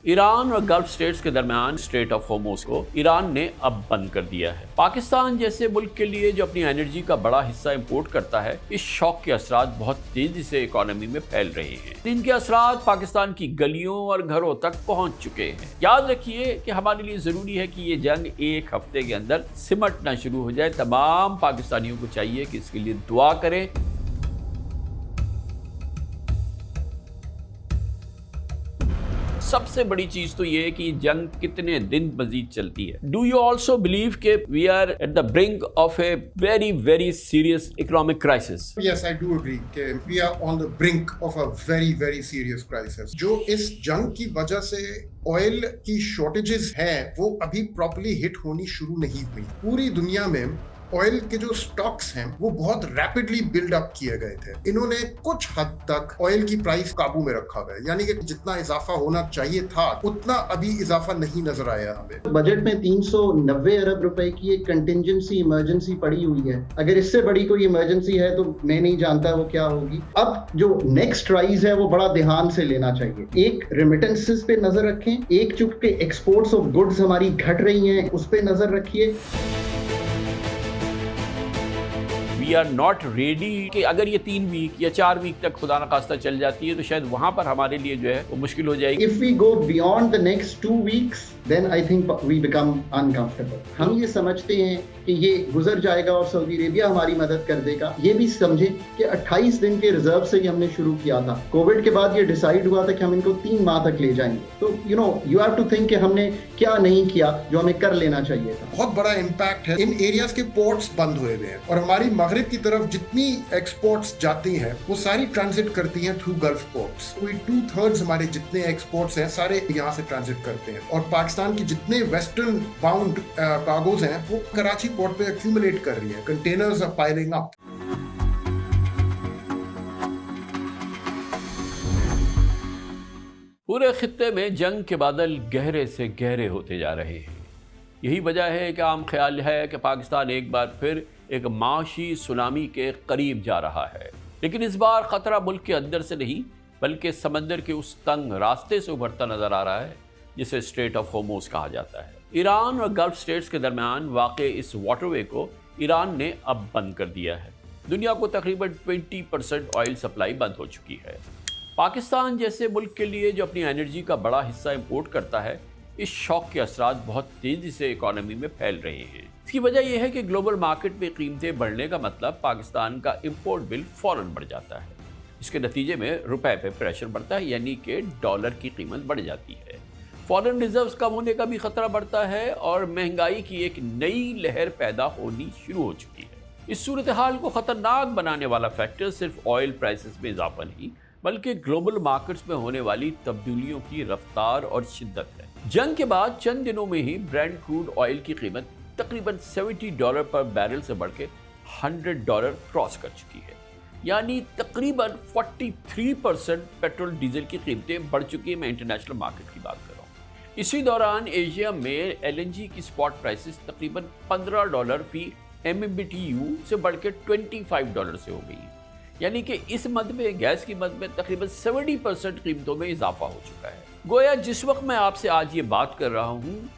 Iran और gulf states के दरमियान स्ट्रेट ऑफ होर्मुज को ईरान ने अब बंद कर दिया है। पाकिस्तान जैसे मुल्क के लिए जो अपनी एनर्जी का बड़ा हिस्सा इंपोर्ट करता है, इस शॉक के असरात बहुत तेजी से इकोनॉमी में फैल रहे हैं। इनके असरात पाकिस्तान की गलियों और घरों तक पहुंच चुके हैं। याद रखिए कि हमारे लिए जरूरी है कि ये जंग एक हफ्ते के अंदर सिमटना शुरू हो जाए। तमाम पाकिस्तानियों को चाहिए कि इसके लिए दुआ करें। सबसे बड़ी चीज तो ये है कि जंग कितने दिन मजीद चलती है। डू यू ऑल्सो बिलीव के we are at the brink of a very very serious economic crisis? Yes, I do agree कि we are on the brink of a very very serious crisis। जो इस जंग की वजह से oil की shortages हैं, वो अभी प्रॉपर्ली हिट होनी शुरू नहीं हुई। पूरी दुनिया में ऑयल के जो स्टॉक्स हैं वो बहुत रैपिडली बिल्ड अप किए गए थे। इन्होंने कुछ हद तक ऑयल की प्राइस काबू में रखा हुआ है, यानी कि जितना इजाफा होना चाहिए था उतना अभी इजाफा नहीं नजर आया हमें। बजट में 390 अरब रुपए की एक कंटिजेंसी इमरजेंसी पड़ी हुई है। अगर इससे बड़ी कोई इमरजेंसी है तो मैं नहीं जानता वो क्या होगी। अब जो नेक्स्ट राइज है वो बड़ा ध्यान से लेना चाहिए। एक रेमिटेंसेस पे नजर रखें, एक चूंकि एक्सपोर्ट्स ऑफ गुड्स हमारी घट रही हैं उस पे नजर रखिए। वी आर नॉट रेडी कि अगर ये 3 वीक या 4 वीक तक खुदा न खास्ता चल जाती है तो शायद वहां पर हमारे लिए जो है वो मुश्किल हो जाएगी। If we go beyond the next 2 weeks, then I think we become uncomfortable। हम ये समझते हैं कि ये गुजर जाएगा और सऊदी अरेबिया हमारी मदद कर देगा। ये भी समझें कि 28 दिन के रिजर्व से ही हमने शुरू किया था। कोविड के बाद ये डिसाइड हुआ था कि हम इनको 3 माह तक ले जाएंगे। तो you have to think कि हमने क्या नहीं किया जो हमें कर लेना चाहिए था। बहुत बड़ा इम्पैक्ट है। इन एरियाज के पोर्ट्स बंद हुए हुए हैं और हमारी मगरिब की तरफ जितनी एक्सपोर्ट्स जाती हैं वो सारी ट्रांजिट करती हैं थ्रू गल्फ पोर्ट्स। कोई 2/3 हमारे जितने एक्सपोर्ट्स हैं सारे यहाँ से ट्रांजिट करते हैं और पाकिस्तान की जितने वेस्टर्न बाउंड कार्गोज हैं वो कराची पोर्ट पे एक्यूमुलेट कर रही है। Containers are piling up. पूरे खित्ते में जंग के बादल गहरे से गहरे होते जा रहे हैं। यही वजह है कि आम ख्याल है कि पाकिस्तान एक बार फिर एक माशी सुनामी के करीब जा रहा है। लेकिन इस बार खतरा मुल्क के अंदर से नहीं बल्कि समंदर के उस तंग रास्ते से उभरता नजर आ रहा है जिसे स्ट्रेट ऑफ होर्मुज कहा जाता है। ईरान और गल्फ स्टेट्स के दरमियान वाक़ इस वाटरवे को ईरान ने अब बंद कर दिया है। दुनिया को तकरीबन 20% ऑयल सप्लाई बंद हो चुकी है। पाकिस्तान जैसे मुल्क के लिए जो अपनी एनर्जी का बड़ा हिस्सा इंपोर्ट करता है, इस शॉक के असरात बहुत तेज़ी से इकोनॉमी में फैल रहे हैं। इसकी वजह यह है कि ग्लोबल मार्केट में कीमतें बढ़ने का मतलब पाकिस्तान का इंपोर्ट बिल फ़ौरन बढ़ जाता है। इसके नतीजे में रुपए पे प्रेशर बढ़ता है, यानी कि डॉलर की कीमत बढ़ जाती है। फॉरेन रिजर्व्स कम होने का भी खतरा बढ़ता है और महंगाई की एक नई लहर पैदा होनी शुरू हो चुकी है। इस सूरत हाल को ख़तरनाक बनाने वाला फैक्टर सिर्फ ऑयल प्राइसेस में इजाफा नहीं बल्कि ग्लोबल मार्केट्स में होने वाली तब्दीलियों की रफ्तार और शिद्दत है। जंग के बाद चंद दिनों में ही ब्रेंट क्रूड ऑयल की कीमत तकरीबन $70 पर बैरल से बढ़ के $100 क्रॉस कर चुकी है, यानी तकरीबन 43% पेट्रोल डीजल की कीमतें बढ़ चुकी है। मैं इंटरनेशनल मार्केट की बात कर रहा हूँ। इसी दौरान एशिया में LNG की स्पॉट प्राइसेस तकरीबन $15 फी MMBTU से बढ़ के $25 से हो गई, यानी कि इस मद में गैस की मद में तकरीबन 70% कीमतों में इजाफा हो चुका है। गोया जिस वक्त मैं आपसे आज ये बात कर रहा हूँ,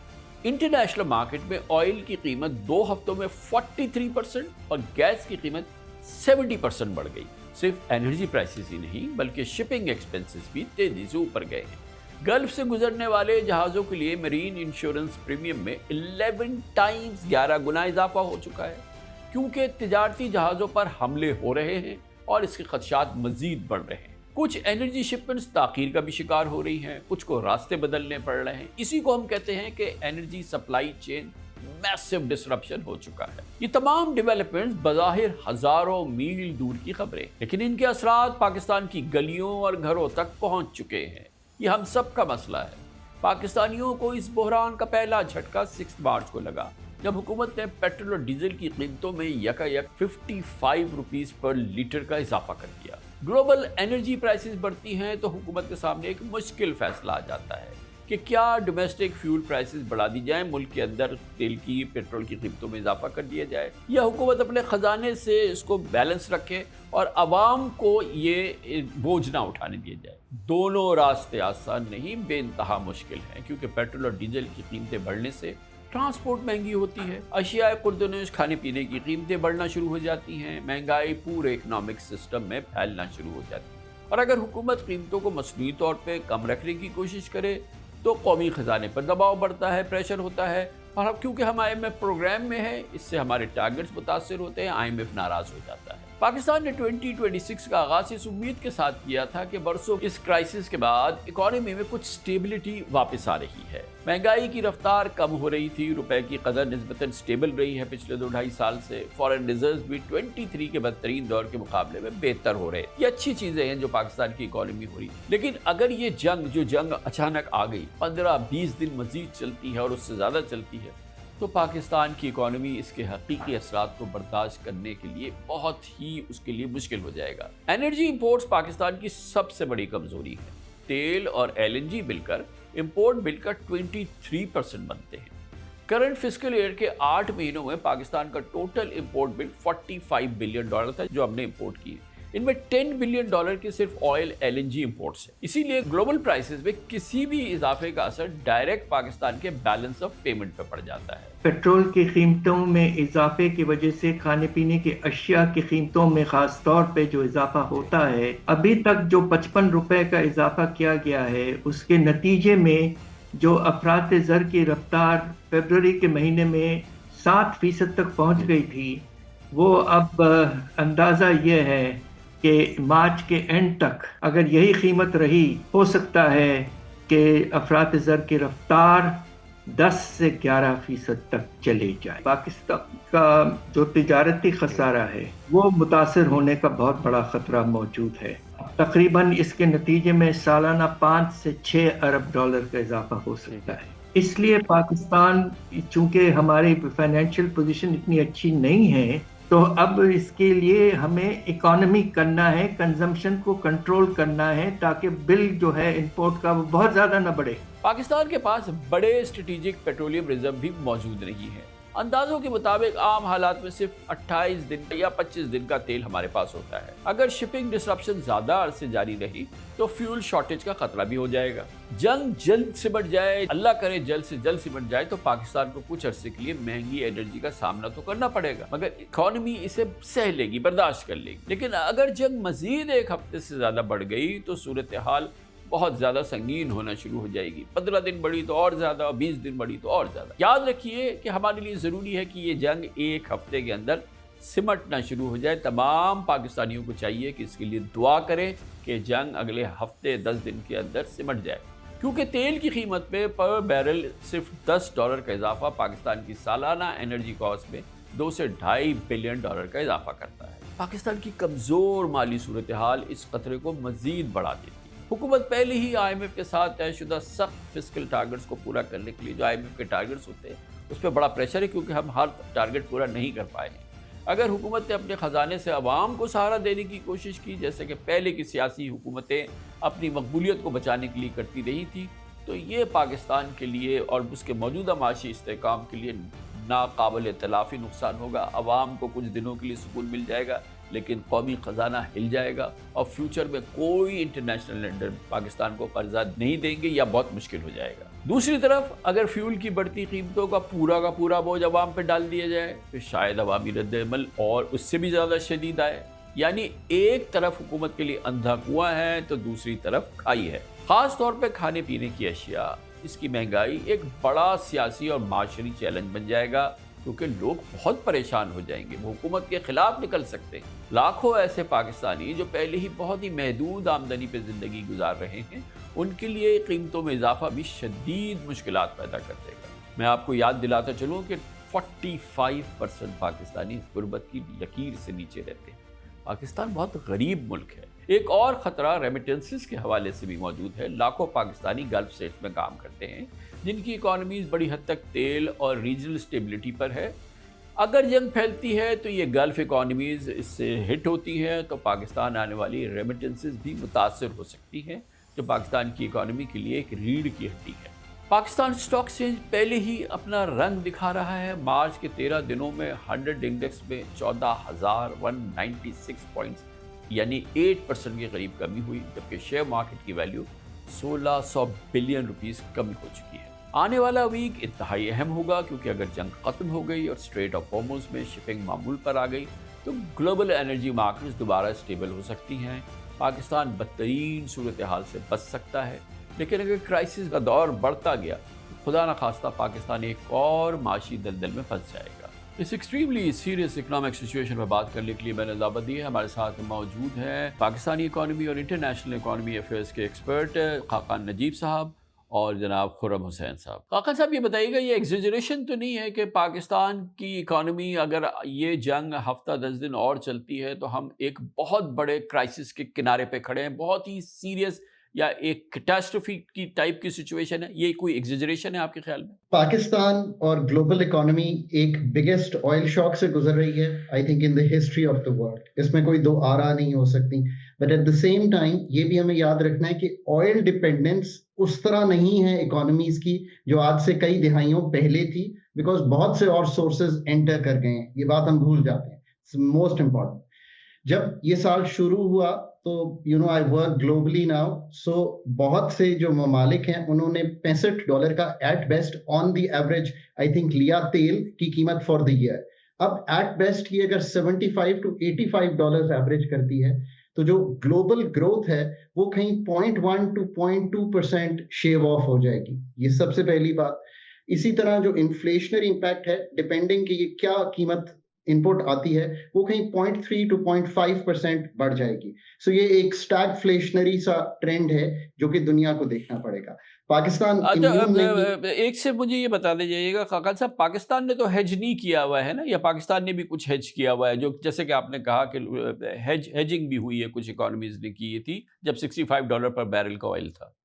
इंटरनेशनल मार्केट में ऑयल की कीमत 2 हफ्तों में 43% और गैस की कीमत 70% बढ़ गई। सिर्फ एनर्जी प्राइसेस ही नहीं बल्कि शिपिंग एक्सपेंसेस भी तेजी से ऊपर गए हैं। गल्फ से गुजरने वाले जहाज़ों के लिए मरीन इंश्योरेंस प्रीमियम में 11 गुना इजाफा हो चुका है, क्योंकि तिजारती जहाज़ों पर हमले हो रहे हैं और इसके खदशात मजीद बढ़ रहे हैं। कुछ एनर्जी शिपमेंट्स ताखीर का भी शिकार हो रही हैं, कुछ को रास्ते बदलने पड़ रहे हैं। इसी को हम कहते हैं कि energy supply chain massive disruption हो चुका है। ये तमाम डेवलपमेंट्स बज़ाहिर हजारों मील दूर की खबरें, लेकिन इनके असरात पाकिस्तान की गलियों और घरों तक पहुंच चुके हैं। ये हम सब का मसला है। पाकिस्तानियों को इस बहरान का पहला झटका 6 मार्च को लगा, जब हुकूमत ने पेट्रोल और डीजल की कीमतों में यकायक 55 रुपीस पर लीटर का इजाफा कर दिया। ग्लोबल एनर्जी प्राइसेस बढ़ती हैं तो हुकूमत के सामने एक मुश्किल फैसला आ जाता है कि क्या डोमेस्टिक फ्यूल प्राइसेस बढ़ा दी जाए, मुल्क के अंदर तेल की पेट्रोल की कीमतों में इजाफा कर दिया जाए, या हुकूमत अपने ख़जाने से इसको बैलेंस रखे और आवाम को ये बोझ ना उठाने दिया जाए। दोनों रास्ते आसान नहीं, बेइंतहा मुश्किल हैं, क्योंकि पेट्रोल और डीजल की कीमतें बढ़ने से ट्रांसपोर्ट महंगी होती है, अशियाए खुर्दनोश खाने पीने की कीमतें बढ़ना शुरू हो जाती हैं, महंगाई पूरे इकनॉमिक सिस्टम में फैलना शुरू हो जाती है। और अगर हुकूमत कीमतों को मसनूई तौर पर कम रखने की कोशिश करे तो कौमी ख़जाने पर दबाव बढ़ता है, प्रेशर होता है, और अब क्योंकि हम IMF प्रोग्राम में हैं, इससे हमारे टारगेट्स मुतासर होते हैं, IMF नाराज़ हो जाता है। पाकिस्तान ने 2026 का आगाज़ इस उम्मीद के साथ किया था कि बरसों इस क्राइसिस के बाद इकॉनमी में कुछ स्टेबिलिटी वापस आ रही है, महंगाई की रफ्तार कम हो रही थी, रुपए की कदर निस्बतन स्टेबल रही है पिछले 2-2.5 साल से, फॉरेन रिजर्व भी 23 के बदतरीन दौर के मुकाबले में बेहतर हो रहे। ये अच्छी चीज़ें हैं जो पाकिस्तान की इकॉनमी हो रही। लेकिन अगर ये जंग अचानक आ गई, 15-20 दिन मजीद चलती है और उससे ज़्यादा चलती है, तो पाकिस्तान की इकॉनमी इसके हकीकी असरात को बर्दाश्त करने के लिए बहुत ही उसके लिए मुश्किल हो जाएगा। एनर्जी इंपोर्ट्स पाकिस्तान की सबसे बड़ी कमजोरी है। तेल और LNG मिलकर इंपोर्ट बिल का 23% बनते हैं। करंट फिस्कल ईयर के 8 महीनों में पाकिस्तान का टोटल इंपोर्ट बिल $45 बिलियन था जो हमने इंपोर्ट किए। इनमें $10 बिलियन के सिर्फ ऑयल LNG इंपोर्ट्स है। इसीलिए ग्लोबल प्राइसेस में किसी भी इजाफे का असर डायरेक्ट पाकिस्तान के बैलेंस ऑफ पेमेंट पर पड़ जाता है। पेट्रोल की कीमतों में इजाफे की वजह से खाने पीने की अशिया की कीमतों में खास तौर पे जो इजाफा होता है, अभी तक जो 55 रुपए का इजाफा किया गया है, उसके नतीजे में जो अफरात ज़र की रफ्तार फरवरी के महीने में 7% तक पहुंच गई थी, वो अब अंदाज़ा ये है कि मार्च के एंड तक अगर यही कीमत रही, हो सकता है कि अफरात ज़र की रफ्तार 10 से 11% तक चले जाए। पाकिस्तान का जो तिजारती खसारा है वो मुतासर होने का बहुत बड़ा ख़तरा मौजूद है। तकरीबन इसके नतीजे में सालाना 5 से 6 अरब डॉलर का इजाफा हो सकता है। इसलिए पाकिस्तान, चूँकि हमारी फाइनेंशियल पोजीशन इतनी अच्छी नहीं है, तो अब इसके लिए हमें इकोनॉमी करना है, कंजम्पशन को कंट्रोल करना है, ताकि बिल जो है इंपोर्ट का वो बहुत ज़्यादा न बढ़े। पाकिस्तान के पास बड़े स्ट्रेटेजिक पेट्रोलियम रिजर्व भी मौजूद नहीं है। अंदाजों के मुताबिक आम हालात में सिर्फ 28 दिन या 25 दिन का तेल हमारे पास होता है। अगर शिपिंग डिसरप्शन ज्यादा अरसे जारी रही तो फ्यूल शॉर्टेज का खतरा भी हो जाएगा। जंग जल्द सिमट जाए, अल्लाह करे जल्द से जल्द सिमट जाए, तो पाकिस्तान को कुछ अरसे के लिए महंगी एनर्जी का सामना तो करना पड़ेगा, मगर इकोनॉमी इसे सह लेगी, बर्दाश्त कर लेगी। लेकिन अगर जंग मजीद एक हफ्ते से ज्यादा बढ़ गई तो सूरत हाल बहुत ज़्यादा संगीन होना शुरू हो जाएगी। 15 दिन बढ़ी तो और ज़्यादा, 20 दिन बढ़ी तो और ज़्यादा। याद रखिए कि हमारे लिए ज़रूरी है कि ये जंग एक हफ्ते के अंदर सिमटना शुरू हो जाए। तमाम पाकिस्तानियों को चाहिए कि इसके लिए दुआ करें कि जंग अगले हफ्ते 10 दिन के अंदर सिमट जाए, क्योंकि तेल की कीमत पे पर बैरल सिर्फ $10 का इजाफा पाकिस्तान की सालाना एनर्जी कॉस्ट में $2 से $2.5 बिलियन का इजाफा करता है। पाकिस्तान की कमज़ोर माली सूरत हाल इस खतरे को मज़ीद बढ़ा देती है। हुकूमत पहले ही IMF के साथ तयशुदा सख्त फिस्कल टारगेट्स को पूरा करने के लिए जो IMF के टारगेट्स होते हैं उस पर बड़ा प्रेशर है, क्योंकि हम हर टारगेट पूरा नहीं कर पाए हैं। अगर हुकूमत ने अपने ख़जाने से आवाम को सहारा देने की कोशिश की, जैसे कि पहले की सियासी हुकूमतें अपनी मकबूलियत को बचाने के लिए करती रही थी, तो ये पाकिस्तान के लिए और उसके मौजूदा माशी इस्तेहकाम के लिए नाकाबिल तलाफ़ी नुकसान होगा। आवाम को कुछ दिनों के लिए सुकून मिल जाएगा, लेकिन कौमी ख़जाना हिल जाएगा और फ्यूचर में कोई इंटरनेशनल लेंडर पाकिस्तान को कर्जा नहीं देंगे या बहुत मुश्किल हो जाएगा। दूसरी तरफ अगर फ्यूल की बढ़ती कीमतों का पूरा बोझ अवाम पर डाल दिया जाए तो शायद अवामी रद्द-ए-अमल और उससे भी ज़्यादा शदीद आए। यानी एक तरफ हुकूमत के लिए अंधा कुआं है तो दूसरी तरफ खाई है। ख़ास तौर पर खाने पीने की अशिया, इसकी महंगाई एक बड़ा सियासी और माशरी चैलेंज बन जाएगा, क्योंकि लोग बहुत परेशान हो जाएंगे, वो हुकूमत के खिलाफ निकल सकते हैं। लाखों ऐसे पाकिस्तानी जो पहले ही बहुत ही महदूद आमदनी पे ज़िंदगी गुजार रहे हैं, उनके लिए कीमतों में इजाफा भी शदीद मुश्किलात पैदा कर देगा। मैं आपको याद दिलाता चलूँ कि 45% पाकिस्तानी गुर्बत की लकीर से नीचे रहते हैं। पाकिस्तान बहुत गरीब मुल्क है। एक और ख़तरा रेमिटेंसेस के हवाले से भी मौजूद है। लाखों पाकिस्तानी गल्फ स्टेट्स में काम करते हैं, जिनकी इकॉनमीज़ बड़ी हद तक तेल और रीजनल स्टेबिलिटी पर है। अगर जंग फैलती है तो ये गल्फ इकॉनमीज़ इससे हिट होती है, तो पाकिस्तान आने वाली रेमिटेंसेस भी मुतासर हो सकती हैं, जो पाकिस्तान की इकॉनमी के लिए एक रीढ़ की हड्डी है। पाकिस्तान स्टॉक एक्सचेंज पहले ही अपना रंग दिखा रहा है। मार्च के 13 दिनों में 100 इंडेक्स में 14,196 पॉइंट्स यानी 8% के करीब कमी हुई, जबकि शेयर मार्केट की वैल्यू 1600 बिलियन रुपीस कमी हो चुकी है। आने वाला वीक इंतहाई अहम होगा, क्योंकि अगर जंग खत्म हो गई और स्ट्रेट ऑफ हॉर्मुज़ में शिपिंग मामूल पर आ गई तो ग्लोबल एनर्जी मार्केट्स दोबारा स्टेबल हो सकती हैं। पाकिस्तान बदतरीन सूरत हाल से बच सकता है, लेकिन अगर क्राइसिस का दौर बढ़ता गया तो खुदा न खास्ता पाकिस्तान एक और माशी दलदल में फंस जाएगा। इस एक्सट्रीमली सीरियस इकोनॉमिक सिचुएशन पर बात करने के लिए मैंने दावत दी है। हमारे साथ मौजूद हैं पाकिस्तानी इकॉनमी और इंटरनेशनल इकॉनमी अफेयर्स के एक्सपर्ट खाकान नजीब साहब और जनाब खुर्रम हुसैन साहब। खाकान साहब, ये बताइएगा, ये एग्जेजरेशन तो नहीं है कि पाकिस्तान की इकॉनमी अगर ये जंग हफ्ता 10 दिन और चलती है तो हम एक बहुत बड़े क्राइसिस के किनारे पे खड़े हैं, बहुत ही सीरियस या एक कैटास्ट्रोफी की टाइप की सिचुएशन है? ये कोई एग्जेजरेशन है आपके ख्याल में? पाकिस्तान और ग्लोबल इकोनॉमी एक बिगेस्ट ऑयल शॉक से गुजर रही है, I think in the history of the world. इसमें कोई दो आरा नहीं हो सकती, but at the same time ये भी हमें याद रखना है कि ऑयल डिपेंडेंस उस तरह नहीं है इकोनॉमीज की जो आज से कई दिहाइयों पहले थी, बिकॉज बहुत से और सोर्सेज एंटर कर गए हैं। ये बात हम भूल जाते हैं। मोस्ट इंपॉर्टेंट, जब ये साल शुरू हुआ तो I work globally now, so बहुत से जो ममालिक हैं उन्होंने $65 का at best on the average I think लिया तेल की कीमत फॉर द ईयर। अब एट बेस्ट ये अगर $75 to $85 एवरेज करती है तो जो ग्लोबल ग्रोथ है वो कहीं 0.1 to 0.2% शेव ऑफ हो जाएगी। ये सबसे पहली बात। इसी तरह जो इन्फ्लेशनरी इम्पैक्ट है, डिपेंडिंग कि ये क्या कीमत इनपुट आती है, वो कहीं 0.3 to 0.5% बढ़ जाएगी। सो ये एक स्टैगफ्लेशनरी सा ट्रेंड है जो कि दुनिया को देखना पड़ेगा। पाकिस्तान एक से मुझे ये बता दीजिएगा खाकान साहब, पाकिस्तान ने तो हेज नहीं किया हुआ है ना, या पाकिस्तान ने भी कुछ हेज किया हुआ है? जो जैसे कि आपने कहा कि हेजिंग भी हुई है, कुछ इकोनॉमीज ने की थी जब $65 पर बैरल का ऑयल था।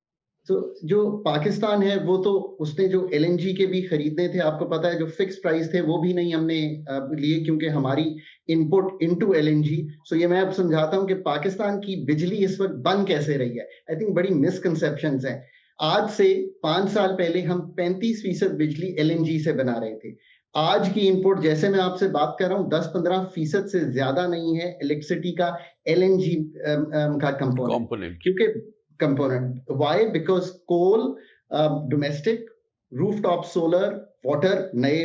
तो जो पाकिस्तान है वो तो उसने जो LNG के भी खरीदने थे, आपको पता है जो फिक्स प्राइस थे वो भी नहीं हमने लिए, क्योंकि हमारी इनपुट इनटू LNG। सो ये मैं अब समझाता हूँ कि पाकिस्तान की बिजली इस वक्त बन कैसे रही है। आई थिंक बड़ी मिसकंसेप्शंस हैं। आज से 5 साल पहले हम 35% बिजली LNG से बना रहे थे। आज की इनपुट, जैसे मैं आपसे बात कर रहा हूँ, 10-15% से ज्यादा नहीं है इलेक्ट्रिसिटी का LNG का कंपोनेंट, क्योंकि component. Why? Because coal, domestic, rooftop solar, water, नए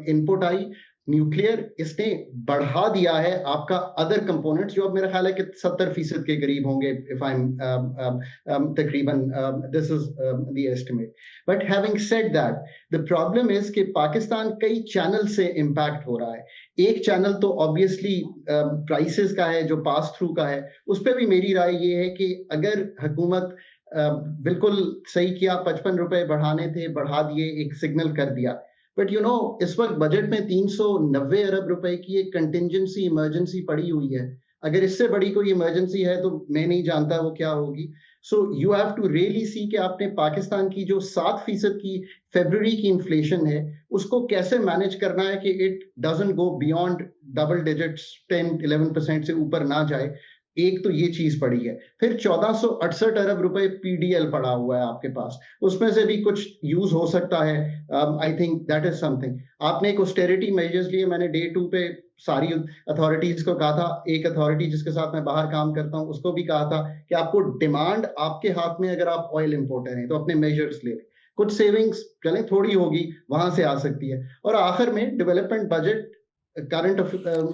इनपुट आई, न्यूक्लियर, इसने बढ़ा दिया है आपका अदर कंपोनेंट्स, जो अब मेरा ख्याल है कि 70% के करीब होंगे, इफ आई एम तकरीबन, this is the estimate. But having said that, the problem is कि पाकिस्तान कई चैनल से इम्पैक्ट हो रहा है। एक चैनल तो ऑब्वियसली प्राइसेस का है, जो पास थ्रू का है। उस पर भी मेरी राय ये है कि अगर हुकूमत बिल्कुल सही किया, 55 रुपए बढ़ाने थे, बढ़ा दिए, एक सिग्नल कर दिया। बट इस वक्त बजट में 390 अरब रुपए की एक कंटिजेंसी इमरजेंसी पड़ी हुई है। अगर इससे बड़ी कोई इमरजेंसी है तो मैं नहीं जानता वो क्या होगी। So you have to really see कि आपने पाकिस्तान की जो 7% की फरवरी की इन्फ्लेशन है उसको कैसे मैनेज करना है कि it doesn't go beyond double digits, 10-11% से ऊपर ना जाए। एक तो ये चीज पड़ी है। फिर 1468 अरब रुपए PDL पड़ा हुआ है आपके पास, उसमें से भी कुछ यूज हो सकता है। I think that is something. आपने एक ऑस्टेरिटी मेजर्स लिए, मैंने डे 2 पे सारी अथॉरिटीज को कहा था, एक अथॉरिटी जिसके साथ मैं बाहर काम करता हूं उसको भी कहा था कि आपको डिमांड आपके हाथ में, अगर आप ऑयल इंपोर्टर हैं तो अपने मेजर्स ले लें, कुछ सेविंग्स चलें थोड़ी होगी वहां से आ सकती है। और आखिर में डेवलपमेंट बजट, करंट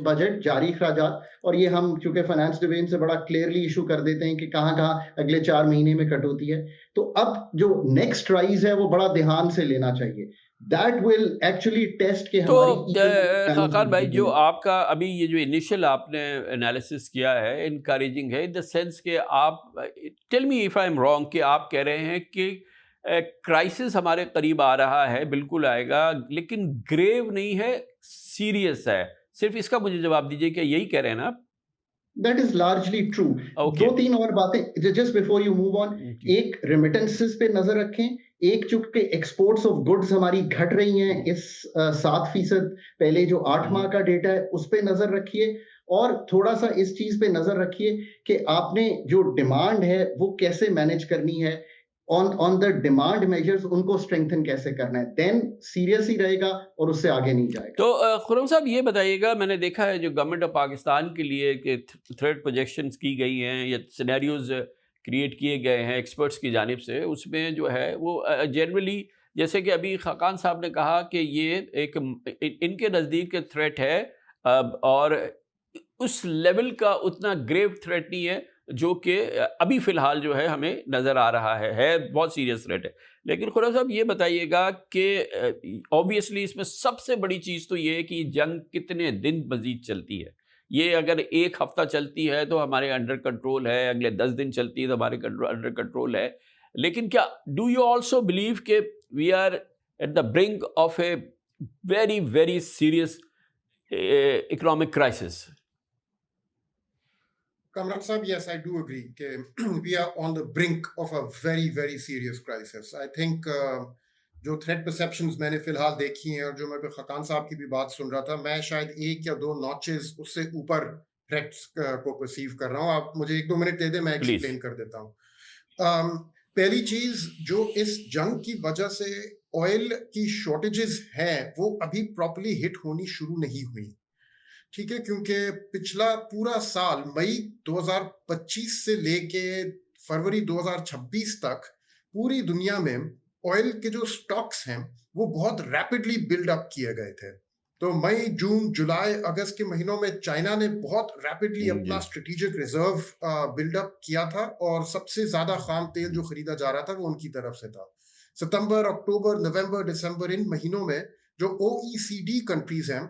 बजट, जारी खराजात, और ये हम चूंकि फाइनेंस डिवीजन से बड़ा क्लियरली इशू कर देते हैं कि कहाँ अगले 4 महीने में कट होती है। तो अब जो नेक्स्ट राइज है वो बड़ा ध्यान से लेना चाहिए। दैट विल एक्चुअली टेस्ट के हमारी। खाकान भाई, जो आपका अभी ये जो इनिशियल आपने एनालिसिस किया है इनकरेजिंग है, इन द सेंस कि आप, tell me if I am wrong, कि आप कह रहे हैं कि क्राइसिस हमारे करीब आ रहा है, बिल्कुल आएगा, लेकिन ग्रेव नहीं है, सीरियस है। सिर्फ इसका मुझे जवाब दीजिए कि यही कह रहे हैं ना आप? That is largely true. Okay. 2-3 और बातें just before you move on. एक रेमिटेंसेस पे नजर रखें। एक चूंकि एक्सपोर्ट्स ऑफ गुड्स हमारी घट रही हैं इस 7%, पहले जो 8 माह का डेटा है उस पे नजर रखिए, और थोड़ा सा इस चीज पे नजर रखिए कि आपने जो डिमांड है वो कैसे मैनेज करनी है। ऑन द डिमांड मेजर्स उनको स्ट्रेंथन कैसे करना है, देन सीरियस ही रहेगा और उससे आगे नहीं जाएगा। तो खुर्रम साहब ये बताइएगा, मैंने देखा है जो गवर्नमेंट ऑफ पाकिस्तान के लिए कि थ्रेट प्रोजेक्शंस की गई हैं या सिनेरियोज क्रिएट किए गए हैं एक्सपर्ट्स की जानिब से, उसमें जो है वो जनरली जैसे कि अभी खाकान साहब ने कहा कि ये एक इनके नज़दीक थ्रेट है और उस लेवल का उतना ग्रेव थ्रेट नहीं है जो कि अभी फ़िलहाल जो है हमें नज़र आ रहा है बहुत सीरियस थ्रेट है। लेकिन खुर्रम साहब ये बताइएगा कि ऑब्वियसली इसमें सबसे बड़ी चीज़ तो ये है कि जंग कितने दिन मज़ीद चलती है। ये अगर एक हफ़्ता चलती है तो हमारे अंडर कंट्रोल है, अगले 10 दिन चलती है तो हमारे अंडर कंट्रोल है। लेकिन क्या डू यू ऑल्सो बिलीव कि we are at the brink of a very very serious economic crisis? Kamran Sahib, yes, I do agree that we are on the brink of a very, very serious crisis. I think जो threat perceptions मैंने फिलहाल देखी हैं और जो मैं खाकान साहब की भी बात सुन रहा था, मैं शायद 1 या 2 नॉचेस उससे ऊपर थ्रेट्स को परसीव कर रहा हूँ। आप मुझे 1-2 मिनट दे दें, मैं एक्सप्लेन कर देता हूँ। पहली चीज जो इस जंग की वजह से ऑयल की शॉर्टेजेस हैं वो अभी प्रॉपर्ली हिट होनी शुरू नहीं हुई, ठीक है, क्योंकि पिछला पूरा साल मई 2025 से लेके फरवरी 2026 तक पूरी दुनिया में ऑयल के जो स्टॉक्स हैं वो बहुत रैपिडली बिल्ड अप किए गए थे। तो मई, जून, जुलाई, अगस्त के महीनों में चाइना ने बहुत रैपिडली अपना स्ट्रेटेजिक रिजर्व बिल्डअप किया था और सबसे ज्यादा खाम तेल जो खरीदा जा रहा था वो उनकी तरफ से था। सितंबर, अक्टूबर, नवंबर, दिसंबर, इन महीनों में जो OECD कंट्रीज हैं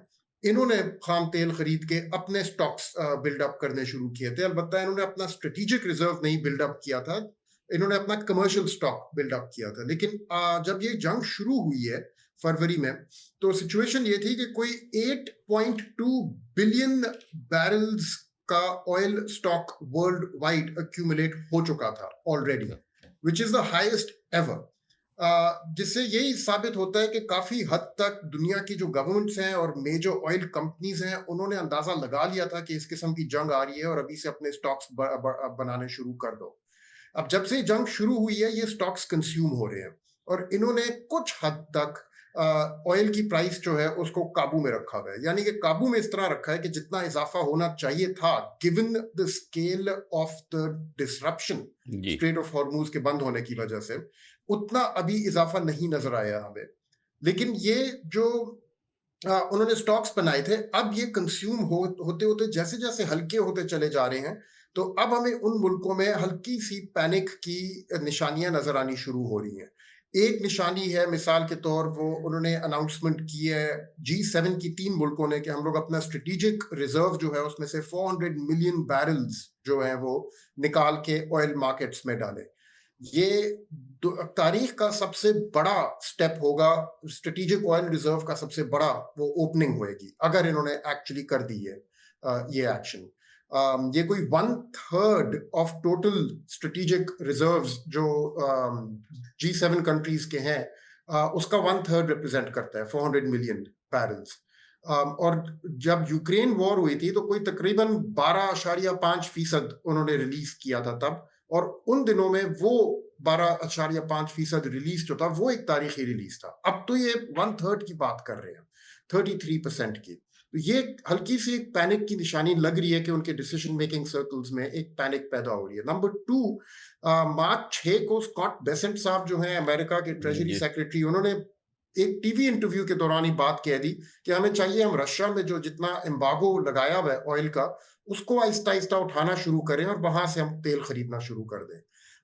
इन्होंने खाम तेल खरीद के अपने स्टॉक्स बिल्डअप करने शुरू किए थे। अलबत्ता इन्होंने अपना स्ट्रेटेजिक रिजर्व नहीं बिल्डअप किया था, इन्होंने अपना कमर्शियल स्टॉक बिल्डअप किया था। लेकिन जब ये जंग शुरू हुई है फरवरी में, तो सिचुएशन ये थी कि कोई 8.2 बिलियन बैरल्स का oil stock world wide accumulate हो चुका था already, which is the highest ever. जिससे यही साबित होता है कि काफी हद तक दुनिया की जो गवर्नमेंट्स हैं और मेजर ऑयल कंपनीज हैं उन्होंने अंदाजा लगा लिया था कि इस किस्म की जंग आ रही है और अभी से अपने स्टॉक्स बनाने शुरू कर दो। अब जब से जंग शुरू हुई है ये स्टॉक्स कंज्यूम हो रहे हैं और इन्होंने कुछ हद तक ऑयल की प्राइस जो है उसको काबू में रखा हुआ है, यानी कि काबू में इस तरह रखा है कि जितना इजाफा होना चाहिए था given the scale of the disruption straight of Hormuz के बंद होने की वजह से, उतना अभी इजाफा नहीं नजर आया हमें। लेकिन ये जो उन्होंने स्टॉक्स बनाए थे अब ये कंज्यूम होते होते जैसे जैसे हल्के होते चले जा रहे हैं, तो अब हमें उन मुल्कों में हल्की सी पैनिक की निशानियां नजर आनी शुरू हो रही हैं। एक निशानी है, मिसाल के तौर वो उन्होंने अनाउंसमेंट की है G7 की 3 मुल्कों ने कि हम लोग अपना स्ट्रेटेजिक रिजर्व जो है उसमें से 400 मिलियन बैरल्स जो है वो निकाल के ऑयल मार्केट्स में डालें। ये तारीख का सबसे बड़ा स्टेप होगा, स्ट्रेटेजिक ऑयल रिजर्व का सबसे बड़ा वो ओपनिंग होएगी अगर इन्होंने एक्चुअली कर दी है ये एक्शन। ये कोई 1/3 ऑफ टोटल स्ट्रेटेजिक रिजर्व्स जो G7 कंट्रीज के हैं उसका 1/3 रिप्रेजेंट करता है 400 मिलियन बैरल्स। और जब यूक्रेन वॉर हुई थी तो कोई तकरीबन 12.5% उन्होंने रिलीज किया था तब, और उन दिनों में वो 12.5% रिलीज जो था वो एक तारीखी रिलीज था। अब तो ये 1/3 की बात कर रहे हैं, 33% की। तो ये हल्की सी एक पैनिक की निशानी लग रही है कि उनके डिसीजन मेकिंग सर्कल्स में एक पैनिक पैदा हो रही है। नंबर 2, मार्च 6 को स्कॉट बेसेंट साहब जो हैं अमेरिका के ट्रेजरी सेक्रेटरी, उन्होंने एक टीवी इंटरव्यू के दौरान ही बात कह दी कि हमें चाहिए हम रशिया में जो जितना एम्बार्गो लगाया हुआ है ऑयल का उसको आहिस्ता आहिस्ता उठाना शुरू करें और वहां से हम तेल खरीदना शुरू कर दें।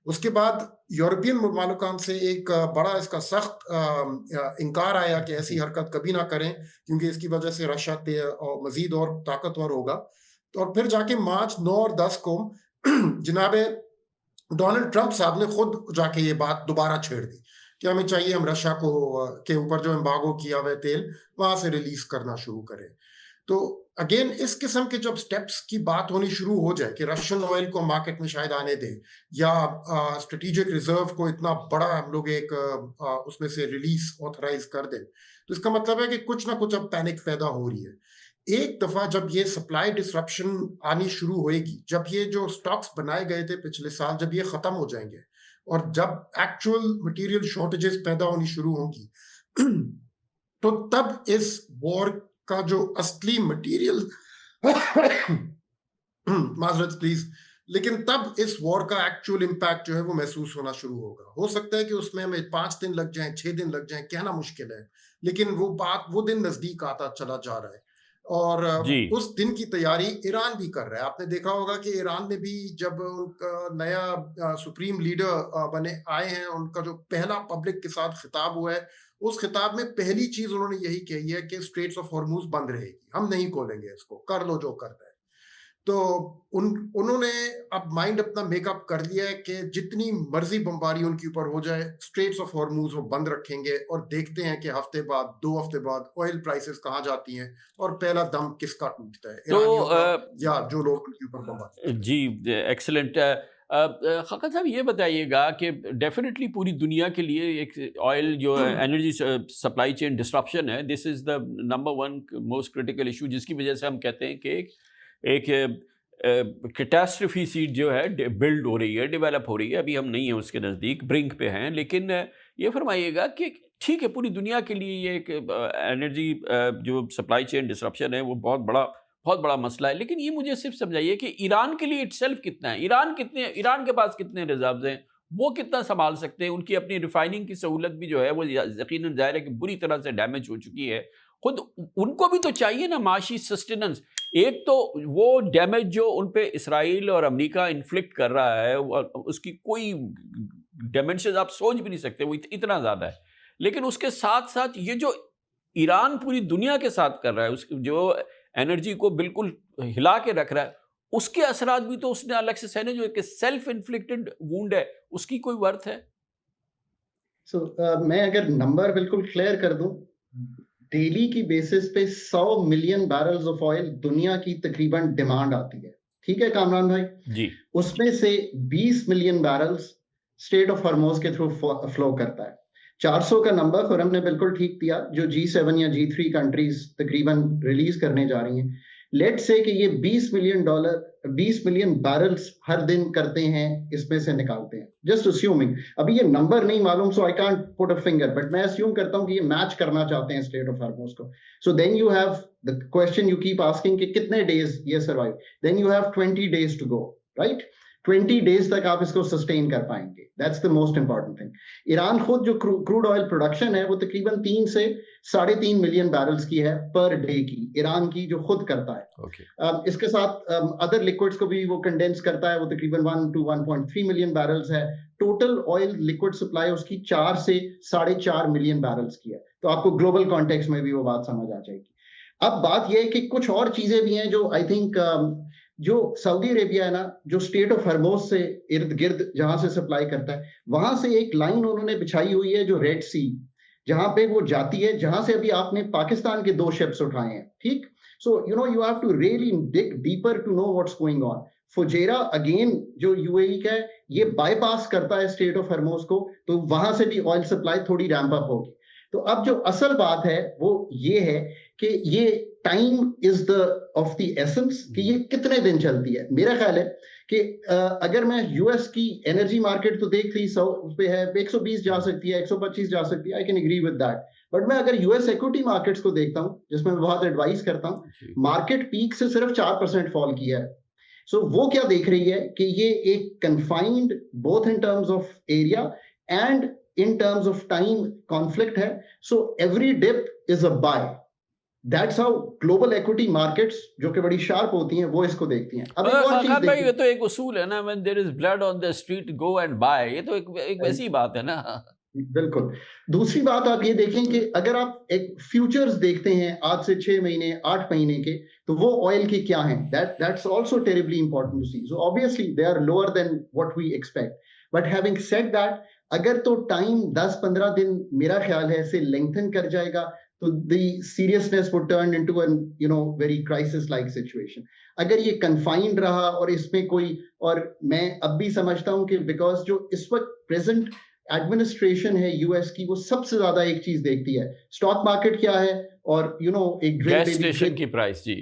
उसके बाद यूरोपियन ममालिकान से एक बड़ा इसका सख्त इनकार आया कि ऐसी हरकत कभी ना करें क्योंकि इसकी वजह से रशिया और मजीद और ताकतवर होगा। तो और फिर जाके मार्च 9 और 10 को जनाबे डोनाल्ड ट्रंप साहब ने खुद जाके ये बात दोबारा छेड़ दी कि हमें चाहिए हम रशिया को के ऊपर जो एम्बार्गो किया हुआ तेल वहां से रिलीज करना शुरू करें। तो अगेन इस किस्म के जब स्टेप्स की बात होनी शुरू हो जाए कि रशियन ऑयल को मार्केट में शायद आने दें या स्ट्रेटेजिक रिजर्व को इतना बड़ा हम लोग एक उसमें से रिलीज ऑथराइज कर दें, तो इसका मतलब है कि कुछ ना कुछ अब पैनिक पैदा हो रही है। एक दफा जब ये सप्लाई डिसरप्शन आनी शुरू होएगी, जब ये जो स्टॉक्स बनाए गए थे पिछले साल जब ये खत्म हो जाएंगे, और जब एक्चुअल मटेरियल शॉर्टेजेस पैदा होनी शुरू होंगी तो तब इस वॉर का जो असली मटेरियल माजरत प्लीज, लेकिन तब इस वॉर का एक्चुअल इम्पैक्ट जो है वो महसूस होना शुरू होगा। हो सकता है कि उसमें हमें 5 दिन लग जाएं, 6 दिन लग जाएं, कहना मुश्किल है, लेकिन वो दिन नजदीक आता चला जा रहा है। और उस दिन की तैयारी ईरान भी कर रहा है। आपने देखा होगा कि ईरान ने भी जब उनका नया सुप्रीम लीडर बने आए हैं, उनका जो पहला पब्लिक के साथ खिताब हुआ है, उस खिताब में पहली चीज उन्होंने यही कही है कि स्ट्रेट्स ऑफ हॉर्मुज बंद रहेगी, हम नहीं खोलेंगे इसको, कर लो जो करना है। तो उन्होंने अब माइंड अपना मेकअप कर लिया है कि जितनी मर्जी बमबारी उनके ऊपर हो जाए, स्ट्रेट्स ऑफ हॉर्मुज वो बंद रखेंगे। और देखते हैं कि हफ्ते बाद 2 हफ्ते बाद ऑयल प्राइसेस कहाँ जाती हैं और पहला दम किसका टूटता है, ईरानियों का या जो लोग उनके ऊपर बमबारी। जी, एक्सीलेंट। खकत साहब ये बताइएगा कि डेफिनेटली पूरी दुनिया के लिए एक ऑयल जो एनर्जी सप्लाई चेन डिस्ट्रप्शन है, this is the number 1 most critical issue, जिसकी वजह से हम कहते हैं कि एक कैटास्ट्रफी सीट जो है बिल्ड हो रही है, डेवलप हो रही है। अभी हम नहीं हैं उसके नज़दीक, ब्रिंक पे हैं, लेकिन ये फरमाइएगा कि ठीक है पूरी दुनिया के लिए ये एक एनर्जी जो सप्लाई चेन डिस्ट्रप्शन है वो बहुत बड़ा मसला है, लेकिन ये मुझे सिर्फ समझाइए कि ईरान के लिए इटसेल्फ कितना है, ईरान के पास कितने रिजर्व्स हैं, वो कितना संभाल सकते हैं। उनकी अपनी रिफाइनिंग की सहूलत भी जो है वो यकीनन ज़ाहिर है कि बुरी तरह से डैमेज हो चुकी है। खुद उनको भी तो चाहिए ना माशी सस्टेनेंस। एक तो वो डैमेज जो उन पे इसराइल और अमेरिका इन्फ्लिक्ट कर रहा है, उसकी कोई डायमेंशन आप सोच भी नहीं सकते, वो इतना ज़्यादा है। लेकिन उसके साथ साथ ये जो ईरान पूरी दुनिया के साथ कर रहा है, उस जो एनर्जी को बिल्कुल हिला के रख रहा है, उसके असरात भी तो उसने अलग से सहने, जो एक सेल्फ इन्फ्लिक्टेड वुंड है, उसकी कोई वर्थ है? मैं अगर नंबर बिल्कुल क्लियर कर दूं, डेली की बेसिस पे 100 मिलियन बैरल्स ऑफ ऑयल दुनिया की तकरीबन डिमांड आती है। ठीक है कामरान भाई जी, उसमें से 20 million barrels straight of Hormuz के थ्रू फ्लो करता है। 400 का नंबर खुरम ने बिल्कुल ठीक दिया, जो G7 या G3 कंट्रीज तकरीबन रिलीज करने जा रही हैं। लेट्स से कि ये 20 मिलियन बैरल्स हर दिन करते हैं, इसमें से निकालते हैं, जस्ट अस्यूमिंग, अभी ये नंबर नहीं मालूम, so I can't put a finger, but मैं अस्यूम करता हूं कि ये मैच करना चाहते हैं स्ट्रेट ऑफ हॉर्मुज को। So then you have the question you keep asking कि कितने डेज ये survive, then you have 20 days to go, right? 20 days तक आप इसको सस्टेन कर पाएंगे, that's the most important thing. Iran खुद जो क्रूड ऑयल प्रोडक्शन है वो तकरीबन 3 से 3.5 मिलियन बैरल्स की है पर डे की, ईरान की जो खुद करता है। इसके साथ अदर लिक्विड्स को भी वो कंडेंस करता है, वो तकरीबन 1 to 1.3 मिलियन बैरल्स है। टोटल ऑयल लिक्विड सप्लाई उसकी 4 से 4.5 मिलियन बैरल्स की है। तो आपको ग्लोबल कॉन्टेक्स्ट में भी वो बात समझ आ जाएगी। अब बात यह है कि कुछ और चीजें भी हैं जो आई थिंक जो सऊदी अरेबिया है ना, जो स्टेट ऑफ हॉर्मुज से इर्द गिर्द जहां से सप्लाई करता है, वहां से एक लाइन उन्होंने बिछाई हुई है जो रेड सी, जहां पे वो जाती है, जहां से अभी आपने पाकिस्तान के 2 शिप्स उठाए हैं, ठीक? So you have to really dig deeper to know what's going on. Fujairah again जो यूएई का है, ये बाईपास करता है स्टेट ऑफ हॉर्मुज को, तो वहां से भी ऑयल सप्लाई थोड़ी रैंप अप होगी। तो अब जो असल बात है वो ये है कि ये time is the of the essence, कि ये कितने दिन चलती है। मेरा ख्याल है कि अगर मैं यूएस की एनर्जी मार्केट तो देख ली 100 पे है, 120 जा सकती है, 125 जा सकती है, I can agree with that. But मैं अगर यूएस इक्विटी मार्केट्स को देखता हूं, जिसमें मैं बहुत एडवाइस करता हूं, मार्केट पीक से सिर्फ 4% फॉल किया है। सो वो क्या देख रही है कि ये एक confined both in terms of area and in terms of time conflict है, so every dip is a buy. That's how global equity markets जो कि बड़ी शार्प होती हैं वो इसको देखती हैं। अब एक और चीज देखिए, ये तो एक उसूल है ना, when there is blood on the street go and buy, ये तो एक वैसी बात है ना। बिल्कुल। दूसरी बात आप ये देखें कि अगर आप एक फ्यूचर्स देखते हैं आज से 6 महीने 8 महीने के, तो वो ऑयल के क्या हैं, that's also terribly important to see. So obviously they are lower than what we expect. But having said that, अगर तो टाइम 10-15 दिन मेरा ख्याल है से लेंथन कर जाएगा, तो the seriousness would turn into an very crisis like situation. अगर ये कन्फाइंड रहा और इसमें कोई, और मैं अब भी समझता हूं कि बिकॉज जो इस वक्त प्रेजेंट एडमिनिस्ट्रेशन है यूएस की, वो सबसे ज्यादा एक चीज देखती है, स्टॉक मार्केट क्या है और एक गैस स्टेशन की प्राइस, जी,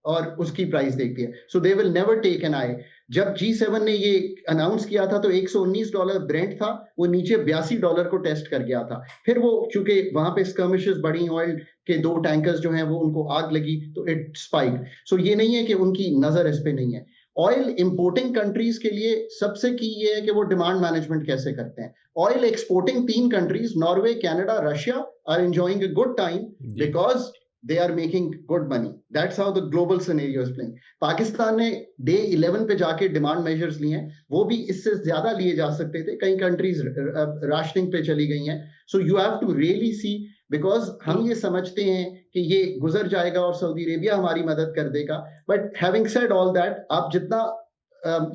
और उसकी प्राइस देखती है। So they will never take an eye. जब G7 ने ये अनाउंस किया था तो $119 ब्रेंट था, वो नीचे $82 को टेस्ट कर गया था। फिर वो चूंकि वहां पे स्कर्मिशेस बढ़ी, ऑयल के 2 टैंकर्स जो हैं वो उनको आग लगी तो इट स्पाइक। सो ये नहीं है कि उनकी नजर इस पे नहीं है। ऑयल इंपोर्टिंग कंट्रीज के लिए सबसे की ये है कि वो डिमांड मैनेजमेंट कैसे करते हैं। Oil exporting 3 countries Norway, Canada, Russia are enjoying a good time because they are making good money. That's how the global scenario is playing. Pakistan ने डे 11 पे जाके डिमांड मेजर्स लिए हैं, वो भी इससे ज्यादा लिए जा सकते थे। कई कंट्रीज राशनिंग पे चली गई हैं। So you have to really see, because हम ये समझते हैं कि ये गुजर जाएगा और सऊदी अरेबिया हमारी मदद कर देगा। But having said all that, आप जितना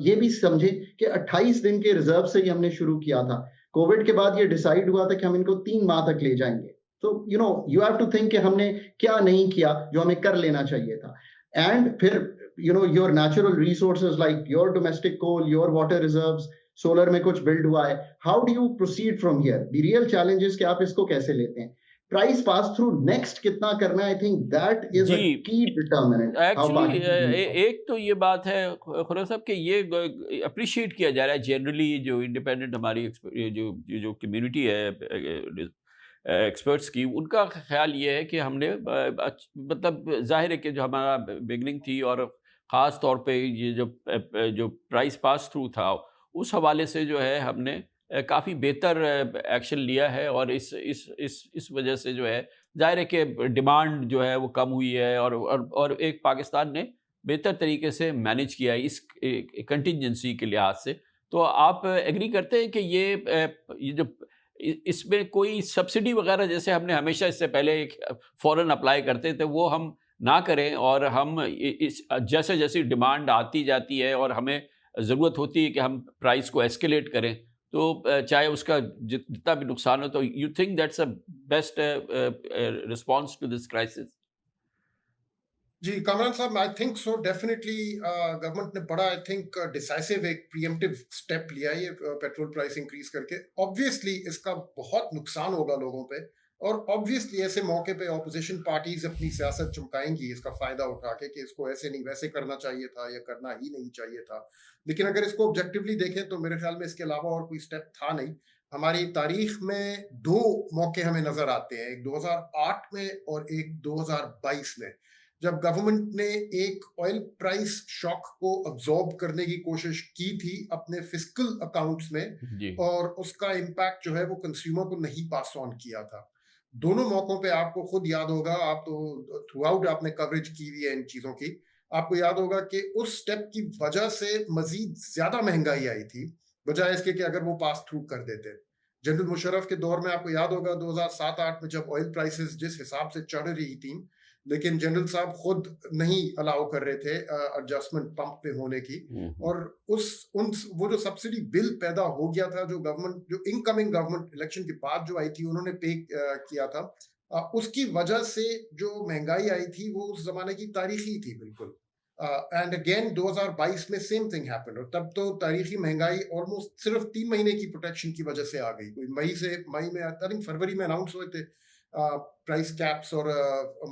ये भी समझे कि 28 दिन के रिजर्व से ही हमने शुरू किया था। कोविड के बाद ये डिसाइड हुआ था कि हम इनको 3 माह तक ले जाएंगे। So, you have to think कि हमने क्या नहीं किया जो हमें कर लेना चाहिए था। And फिर, your natural resources like your domestic coal, your water reserves, solar में कुछ build हुआ है। How do you proceed from here? The real challenge is कि आप इसको कैसे लेते हैं। Price pass through next कितना करना है, I think that is a key determinant. Actually, एक तो ये बात है खुरा साहब कि ये अप्रिशिएट किया जा रहा है जनरली, जो इंडिपेंडेंट हमारी जो कम्युनिटी है एक्सपर्ट्स की, उनका ख्याल ये है कि हमने मतलब जाहिर है कि जो हमारा बिगनिंग थी और ख़ास तौर पे ये जो प्राइस पास थ्रू था, उस हवाले से जो है हमने काफ़ी बेहतर एक्शन लिया है। और इस वजह से जो है जाहिर है कि डिमांड जो है वो कम हुई है और एक पाकिस्तान ने बेहतर तरीके से मैनेज किया है इस कंटिजेंसी के लिहाज से। तो आप एग्री करते हैं कि ये जो इसमें कोई सब्सिडी वगैरह जैसे हमने हमेशा इससे पहले फ़ौरन अप्लाई करते थे, वो हम ना करें, और हम इस जैसे जैसी डिमांड आती जाती है और हमें ज़रूरत होती है कि हम प्राइस को एस्केलेट करें, तो चाहे उसका जितना भी नुकसान हो, तो you think that's a best response to this crisis? जी कामरान साहब, I think so definitely government ने बड़ा, आई थिंक डिसाइसिव एक प्रीएम्प्टिव स्टेप लिया है ये पेट्रोल प्राइस इंक्रीज करके। ऑब्वियसली इसका बहुत नुकसान होगा लोगों पे, और ऑब्वियसली ऐसे मौके पे ऑपोजिशन पार्टीज अपनी सियासत चमकाएंगी इसका फायदा उठा के कि इसको ऐसे नहीं वैसे करना चाहिए था या करना ही नहीं चाहिए था। लेकिन अगर इसको ऑब्जेक्टिवली देखें तो मेरे ख्याल में इसके अलावा और कोई स्टेप था नहीं। हमारी तारीख में 2 मौके हमें नजर आते हैं, एक 2008 में और एक 2022 में, जब गवर्नमेंट ने एक ऑयल प्राइस शॉक को अब्सॉर्ब करने की कोशिश की थी अपने फिस्कल अकाउंट्स में, और उसका इम्पैक्ट जो है वो कंज्यूमर को नहीं पास ऑन किया था। दोनों मौकों पे आपको खुद याद होगा, आप तो थ्रू आउट आपने कवरेज की हुई है इन चीजों की, आपको याद होगा कि उस स्टेप की वजह से मजीद ज्यादा महंगाई आई थी, बजाय इसके कि अगर वो पास थ्रू कर देते। जनरल मुशर्रफ के दौर में आपको याद होगा 2007-8 में जब ऑयल प्राइसेस जिस हिसाब से चढ़ रही थी, लेकिन जनरल साहब खुद नहीं अलाउ कर रहे थे एडजस्टमेंट पंप पे होने की, और वो जो सब्सिडी बिल पैदा हो गया था, जो इनकमिंग गवर्नमेंट इलेक्शन के बाद जो आई थी उन्होंने पे किया था, उसकी वजह से जो महंगाई आई थी वो उस जमाने की तारीखी थी बिल्कुल। एंड अगेन 2022 में सेम थिंग हैपेंड, और तब तो तारीखी महंगाई ऑलमोस्ट सिर्फ 3 महीने की प्रोटेक्शन की वजह से आ गई। कोई मई में आई थिंक फरवरी में अनाउंस हुए थे प्राइस कैप्स, और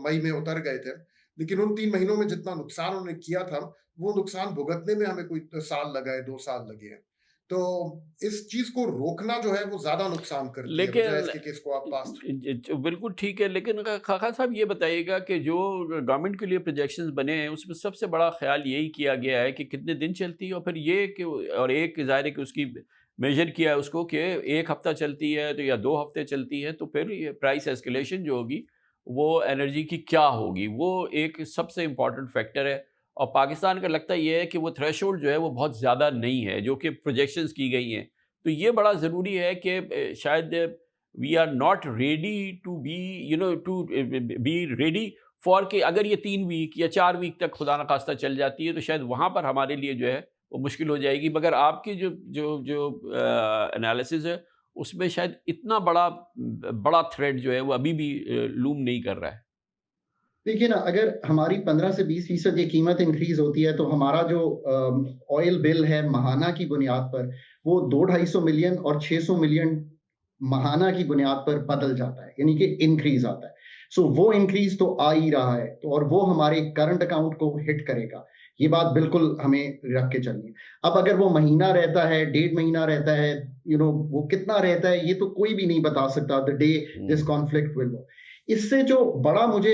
मई में उतर गए थे, लेकिन उन 3 महीनों में जितना नुकसान उन्होंने किया था वो नुकसान भुगतने में हमें कोई साल लगा है, 2 साल लगे हैं। तो इस चीज को रोकना जो है वो ज्यादा नुकसान करती है, बजाय इसके कि इसको आप पास। बिल्कुल ठीक है, लेकिन खान साहब ये बताइएगा कि जो गवर्नमेंट के लिए प्रोजेक्शंस बने हैं उसमें सबसे बड़ा ख्याल यही किया गया है कि कितने दिन चलती है, और फिर ये कि और एक ज़ाहिर है कि उसकी मेजर किया है उसको कि 1 हफ्ता चलती है तो या 2 हफ्ते चलती है, तो फिर ये प्राइस एस्केलेशन जो होगी वो एनर्जी की क्या होगी, वो एक सबसे इम्पॉर्टेंट फैक्टर है। और पाकिस्तान का लगता ये है कि वो थ्रेशोल्ड जो है वो बहुत ज़्यादा नहीं है जो कि प्रोजेक्शंस की गई हैं। तो ये बड़ा ज़रूरी है कि शायद we are not ready to be ready for कि अगर ये 3 वीक या 4 वीक तक खुदा न खास्ता चल जाती है तो शायद वहाँ पर हमारे लिए जो है वो मुश्किल हो जाएगी। मगर आपकी जो एनालिसिस है उसमें शायद इतना बड़ा थ्रेट जो है वो अभी भी लूम नहीं कर रहा है। देखिए ना, अगर हमारी 15 से 20% ये कीमत इंक्रीज होती है तो हमारा जो ऑयल बिल है महाना की बुनियाद पर वो 200-250 मिलियन और 600 मिलियन महाना की बुनियाद पर बदल जाता है, यानी कि इंक्रीज आता है। सो वो इंक्रीज तो आ ही रहा है, तो और वो हमारे करंट अकाउंट को हिट करेगा। ये बात बिल्कुल हमें रख के चलनी है। अब अगर वो महीना रहता है, 1.5 महीना रहता है, वो कितना रहता है, ये तो कोई भी नहीं बता सकता the day this conflict will go. इससे जो बड़ा मुझे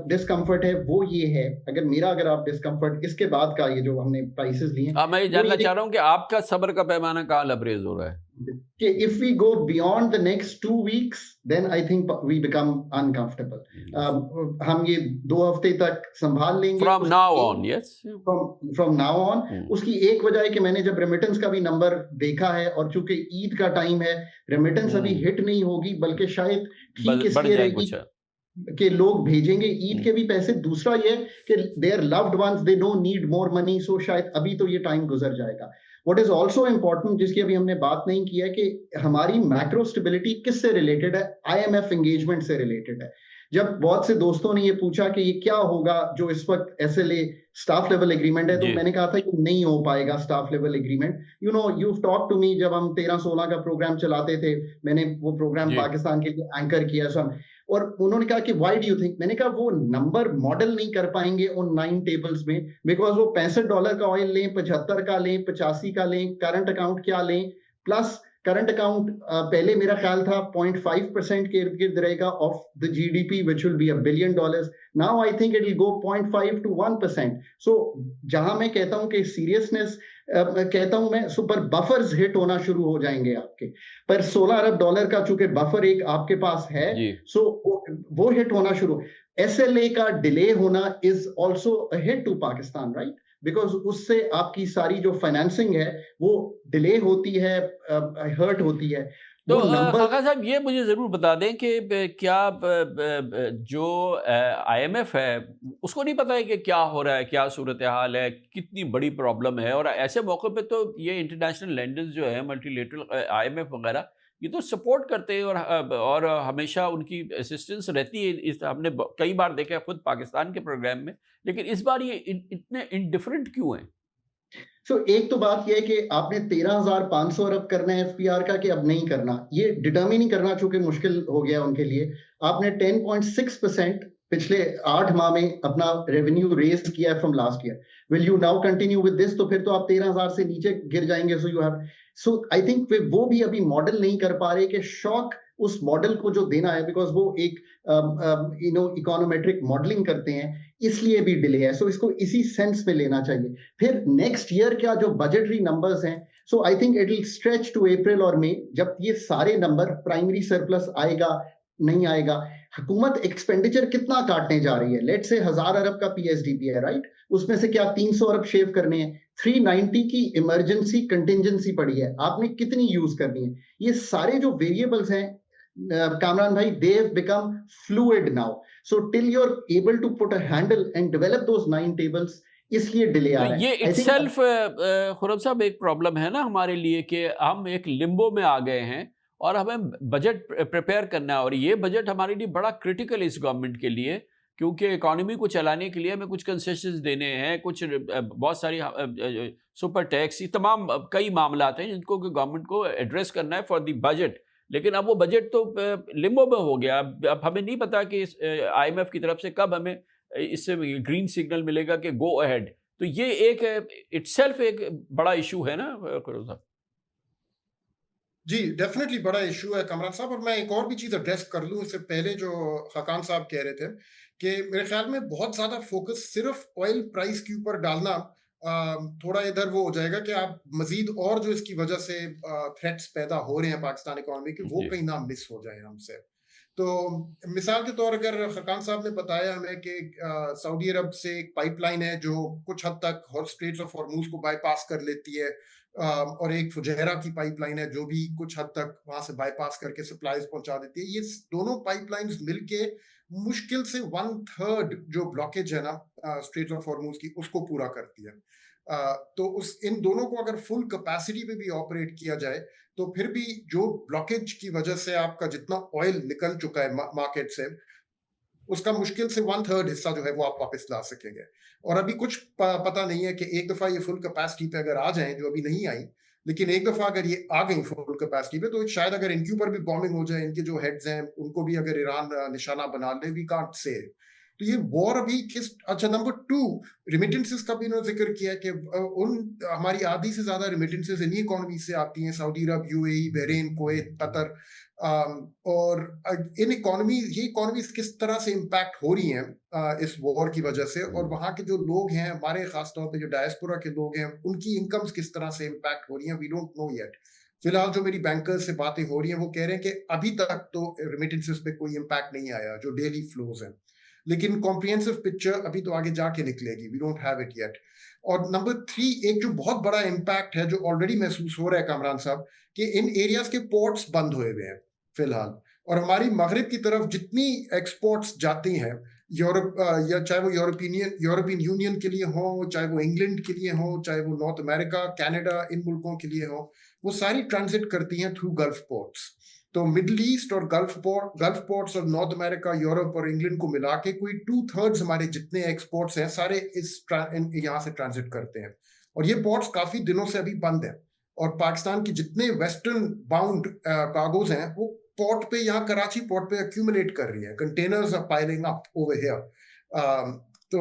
डिस्कम्फर्ट है वो ये है, अगर आप डिस्कम्फर्ट इसके बाद का, ये जो हमने प्राइसेस लिए हैं, मैं ये जानना चाह रहा हूँ कि आपका सब्र का पैमाना कहाँ लबरेज हो रहा है? कि if we go beyond the next 2 weeks, then I think we become uncomfortable. हम ये 2 हफ्ते तक संभाल लेंगे। From now on, yes. From now on, उसकी एक वजह है कि मैंने जब रेमिटेंस का भी नंबर देखा है, और चूंकि ईद का टाइम है, रेमिटेंस अभी हिट नहीं होगी, बल्कि शायद ठीक इसलिए रहेगी कि लोग भेजेंगे ईद के भी पैसे। दूसरा ये कि their loved ones they don't need more money, so शायद अभी तो ये टाइम गुजर जाएगा। व्हाट इज ऑल्सो इम्पोर्टेंट, जिसकी अभी हमने बात नहीं की है, कि हमारी मैक्रो स्टेबिलिटी किससे रिलेटेड है? IMF एंगेजमेंट से रिलेटेड है। जब बहुत से दोस्तों ने ये पूछा कि ये क्या होगा जो इस वक्त SLA स्टाफ लेवल एग्रीमेंट है, तो मैंने कहा था कि नहीं हो पाएगा staff level agreement. You talk to me, जब हम 13-16 का प्रोग्राम चलाते थे, मैंने वो प्रोग्राम पाकिस्तान के लिए एंकर किया, और उन्होंने कहा कि व्हाई डू यू थिंक, मैंने कहा वो नंबर मॉडल नहीं कर पाएंगे उन 9 टेबल्स में, बिकॉज वो $65 का ऑयल लें, 75 का लें, 85 का लें, करंट अकाउंट क्या लें, प्लस करंट अकाउंट पहले मेरा ख्याल था 0.5% के इर्द गिर्द रहेगा of the GDP, which will be $1 billion। Now I think it will go 0.5 to 1%। सो जहां मैं कहता हूं कि सीरियसनेस कहता हूं मैं, सुपर बफर्स हिट होना शुरू हो जाएंगे आपके, पर $16 अरब का चूंकि बफर एक आपके पास है, सो वो हिट होना शुरू। SLA का डिले होना is also a hit to Pakistan, right? Because उससे आपकी सारी जो फाइनेंसिंग है वो डिले होती है, हर्ट होती है। तो खाका साहब ये मुझे ज़रूर बता दें कि क्या जो IMF है उसको नहीं पता है कि क्या हो रहा है, क्या सूरत हाल है, कितनी बड़ी प्रॉब्लम है? और ऐसे मौके पे तो ये इंटरनेशनल लेंडर्स जो है, मल्टीलेटरल IMF वगैरह, ये तो सपोर्ट करते हैं और हमेशा उनकी असिस्टेंस रहती है। इस हमने कई बार देखा है खुद पाकिस्तान के प्रोग्राम में, लेकिन इस बार ये इतने इनडिफरेंट क्यों हैं? एक तो बात यह है कि आपने 13,500 अरब करना है FPR का कि अब नहीं करना, ये डिटर्मिन ही करना चूंकि मुश्किल हो गया उनके लिए। आपने 10.6% पिछले 8 माह में अपना रेवेन्यू रेज किया है from last year. Will you now continue with this? तो फिर तो आप 13,000 से नीचे गिर जाएंगे। सो आई थिंक वो भी अभी मॉडल नहीं कर पा रहे कि शॉक उस मॉडल को जो देना है, बिकॉज वो एक इकोनोमेट्रिक मॉडलिंग करते हैं, इसलिए भी डिले है। सो इसको इसी सेंस में लेना चाहिए। फिर नेक्स्ट ईयर क्या जो बजटरी नंबर्स हैं, so I think it will stretch to April और मई, जब ये सारे नंबर, प्राइमरी सरप्लस आएगा नहीं आएगा, हुकूमत एक्सपेंडिचर कितना काटने जा रही है। लेट्स से 1,000 अरब का PSDP है, राइट? उसमें से क्या 300 अरब शेव करने हैं? 390 की इमरजेंसी कंटिजेंसी पड़ी है, आपने कितनी यूज करनी है? ये सारे जो वेरिएबल्स हैं कामरान भाई, they have become fluid now. So till you're able to put a handle and develop those 9 tables, इसलिए डिले आ रहा है। ये इटसेल्फ खुरम साहब एक प्रॉब्लम है ना हमारे लिए, कि हम एक लिम्बो में आ गए हैं और हमें बजट प्रिपेयर करना है, और ये बजट हमारे लिए बड़ा क्रिटिकल है इस गवर्नमेंट के लिए, क्योंकि इकॉनमी को चलाने के लिए हमें कुछ कंसेशंस देने हैं, कुछ बहुत सारी सुपर टैक्स, ये तमाम कई मामला हैं जिनको गवर्नमेंट को एड्रेस करना है फॉर द बजट। लेकिन अब वो बजट तो लिम्बो में हो गया। अब हमें नहीं पता कि IMF की तरफ से कब हमें इससे ग्रीन सिग्नल मिलेगा कि गो अहेड। तो ये एक इटसेल्फ एक बड़ा इशू है ना खुरम साहब? जी, डेफिनेटली बड़ा इशू है कमरान साहब। और मैं एक और भी चीज एड्रेस कर लूं इससे पहले, जो खाकान साहब कह रहे थे कि मेरे ख्याल में बहुत ज्यादा फोकस सिर्फ ऑयल प्राइस के ऊपर डालना थोड़ा इधर वो हो जाएगा कि आप मजीद और जो इसकी वजह से थ्रेट्स पैदा हो रहे हैं पाकिस्तान इकोनॉमी के, वो कहीं ना मिस हो जाए हमसे। तो मिसाल के तौर, अगर खाकान साहब ने बताया हमें कि सऊदी अरब से एक पाइपलाइन है जो कुछ हद तक स्ट्रेट्स ऑफ हॉर्मुज को बाईपास कर लेती है, और एक फुजैरा की पाइपलाइन है जो भी कुछ हद तक वहां से बाईपास करके सप्लाईज पहुंचा देती है। ये दोनों पाइपलाइंस मिलके मुश्किल से 1/3 जो ब्लॉकेज है ना स्ट्रेट्स ऑफ हॉर्मुज की, उसको पूरा करती है। तो इन दोनों को अगर फुल कैपेसिटी पे भी ऑपरेट किया जाए, तो फिर भी जो ब्लॉकेज की वजह से आपका जितना ऑयल निकल चुका है मार्केट से, उसका मुश्किल से 1/3 हिस्सा जो है वो आप वापस ला सकेंगे। और अभी कुछ पता नहीं है कि एक दफा ये फुल कैपेसिटी पे अगर आ जाए, जो अभी नहीं आई, लेकिन एक दफा अगर ये आ गई फुल कैपेसिटी पे, तो शायद अगर इनके ऊपर भी बॉम्बिंग हो जाए, इनके जो हेड्स हैं उनको भी अगर ईरान निशाना बना ले, वी कांट से। तो ये वॉर अभी किस, अच्छा नंबर 2 रिमिटेंसेस का भी उन्होंने जिक्र किया कि हमारी आधी से ज्यादा रिमिटेंसेस इन्हीं इकोनॉमी से आती हैं, सऊदी अरब, यूएई, बहरीन, कुवैत, कतर, और ये इकोनॉमीज किस तरह से इम्पैक्ट हो रही हैं इस वॉर की वजह से, और वहाँ के जो लोग हैं हमारे खासतौर पे जो डायस्पोरा के लोग हैं उनकी इनकम्स किस तरह से इम्पैक्ट हो रही हैं, वी डोंट नो येट। फिलहाल जो मेरी बैंकर्स से बातें हो रही हैं वो कह रहे हैं कि अभी तक तो रिमिटेंसेस पे कोई इम्पैक्ट नहीं आया जो डेली फ्लोज हैं, लेकिन कॉम्प्रिहेंसिव पिक्चर अभी तो आगे जाके निकलेगी, we don't have it yet. और नंबर 3 एक जो बहुत बड़ा इम्पैक्ट है जो ऑलरेडी महसूस हो रहा है कामरान साहब, कि इन एरियाज के पोर्ट्स बंद हुए हुए हैं फिलहाल, और हमारी मगरिब की तरफ जितनी एक्सपोर्ट्स जाती हैं यूरोप, या चाहे वो यूरोपियन यूनियन के लिए हो, चाहे वो इंग्लैंड के लिए हो, चाहे वो नॉर्थ अमेरिका, कनाडा, इन मुल्कों के लिए हो, वो सारी ट्रांजिट करती हैं थ्रू गल्फ पोर्ट्स। तो मिडल ईस्ट और गल्फ पोर्ट्स और नॉर्थ अमेरिका, यूरोप और इंग्लैंड को मिला के कोई 2/3 हमारे जितने एक्सपोर्ट्स हैं सारे यहाँ से ट्रांजिट करते हैं, और ये पोर्ट्स काफी दिनों से अभी बंद हैं। और पाकिस्तान के जितने वेस्टर्न बाउंड कार्गोज हैं वो पोर्ट पे, यहाँ कराची पोर्ट पे एक्यूमुलेट कर रही है, containers are piling up over here. तो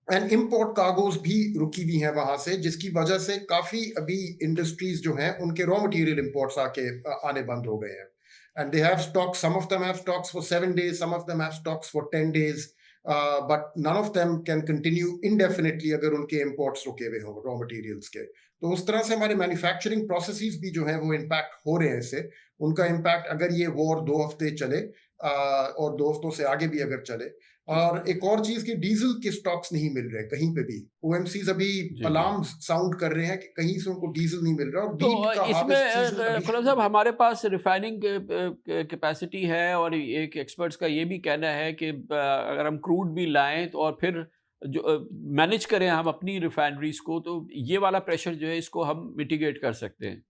एंड इम्पोर्ट कार्गोज भी रुकी हुई हैं वहां से, जिसकी वजह से काफी अभी इंडस्ट्रीज जो हैं उनके रॉ मटेरियल इंपोर्ट्स आने बंद हो गए हैं, and they have stock, some of them have stocks for 7 days, some of them have stocks for 10 days, but none of them can continue indefinitely अगर उनके इंपोर्ट्स रुके हुए हों रॉ मटेरियल्स के। तो उस तरह से हमारे मैन्युफैक्चरिंग प्रोसेसेस भी जो है वो इम्पैक्ट हो रहे हैं इससे। उनका इम्पैक्ट अगर ये वॉर 2 हफ्ते चले और 2 हफ्तों से आगे भी अगर चले, और एक और चीज कि डीजल के स्टॉक्स नहीं मिल रहे कहीं पे भी, ओएमसीज अभी अलार्म साउंड कर रहे हैं कि कहीं से उनको डीजल नहीं मिल रहा। और तो इसमें खुरम साहब हमारे पास रिफाइनिंग कैपेसिटी है, और एक एक्सपर्ट्स का ये भी कहना है कि अगर हम क्रूड भी लाएं तो और फिर जो मैनेज करें हम अपनी रिफाइनरीज को, तो ये वाला प्रेशर जो है इसको हम मिटिगेट कर सकते हैं।